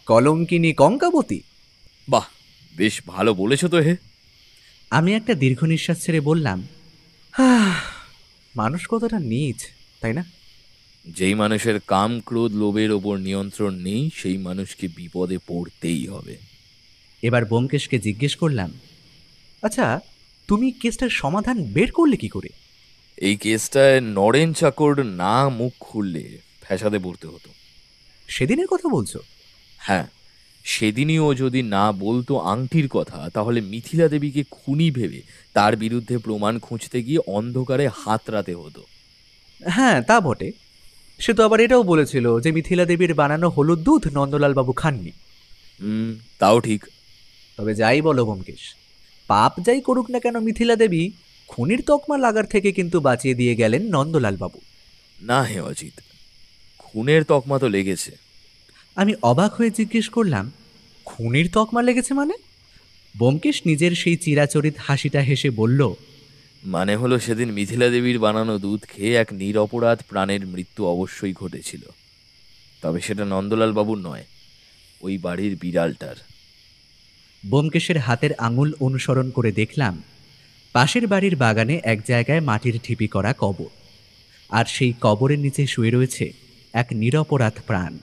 কলঙ্কিনী কঙ্কাবতী? বাহ, বেশ ভালো বলেছো তো হে। আমি একটা দীর্ঘ নিঃশ্বাস ছেড়ে বললাম, মানুষ কতটা নীচ, তাই না? যেই মানুষের কাম ক্রোধ লোভের ওপর নিয়ন্ত্রণ নেই সেই মানুষকে বিপদে পড়তেই হবে। এবার ব্যোমকেশকে জিজ্ঞেস করলাম, আচ্ছা, তুমি কেসটার সমাধান বের করলে কি করে? এই কেসটায় নরেন চাকর না মুখ খুললে ফ্যাসাদে পড়তে হতো। সেদিনের কথা বলছো? হ্যাঁ, সেদিনই ও যদি না বলতো আংটির কথা, তাহলে মিথিলা দেবীকে খুনি ভেবে তার বিরুদ্ধে প্রমাণ খুঁজতে গিয়ে অন্ধকারে হাতড়াতে হতো। হ্যাঁ, তা বটে। সে তো আবার এটাও বলেছিল যে মিথিলা দেবীর বানানো হলুদ দুধ নন্দলাল বাবু খাননি। তাও ঠিক। তবে যাই বলো ব্যোমকেশ, পাপ যাই করুক না কেন মিথিলা দেবী খুনির তকমা লাগার থেকে কিন্তু বাঁচিয়ে দিয়ে গেলেন নন্দলাল বাবু। না হে অজিত, খুনের তকমা তো লেগেছে। আমি অবাক হয়ে জিজ্ঞেস করলাম, খুনির তকমা লেগেছে মানে? ব্যোমকেশ নিজের সেই চিরাচরিত হাসিটা হেসে বলল, মানে হলো সেদিন মিথিলা দেবীর বানানো দুধ খেয়ে এক নিরপরাধ প্রাণের মৃত্যু অবশ্যই ঘটেছিল। তবে সেটা নন্দলাল বাবুর নয়, ওই বাড়ির বিড়ালটার। ব্যোমকেশের হাতের আঙুল অনুসরণ করে দেখলাম পাশের বাড়ির বাগানে এক জায়গায় মাটির ঢিপি করা কবর, আর সেই কবরের নিচে শুয়ে রয়েছে এক নিরপরাধ প্রাণ।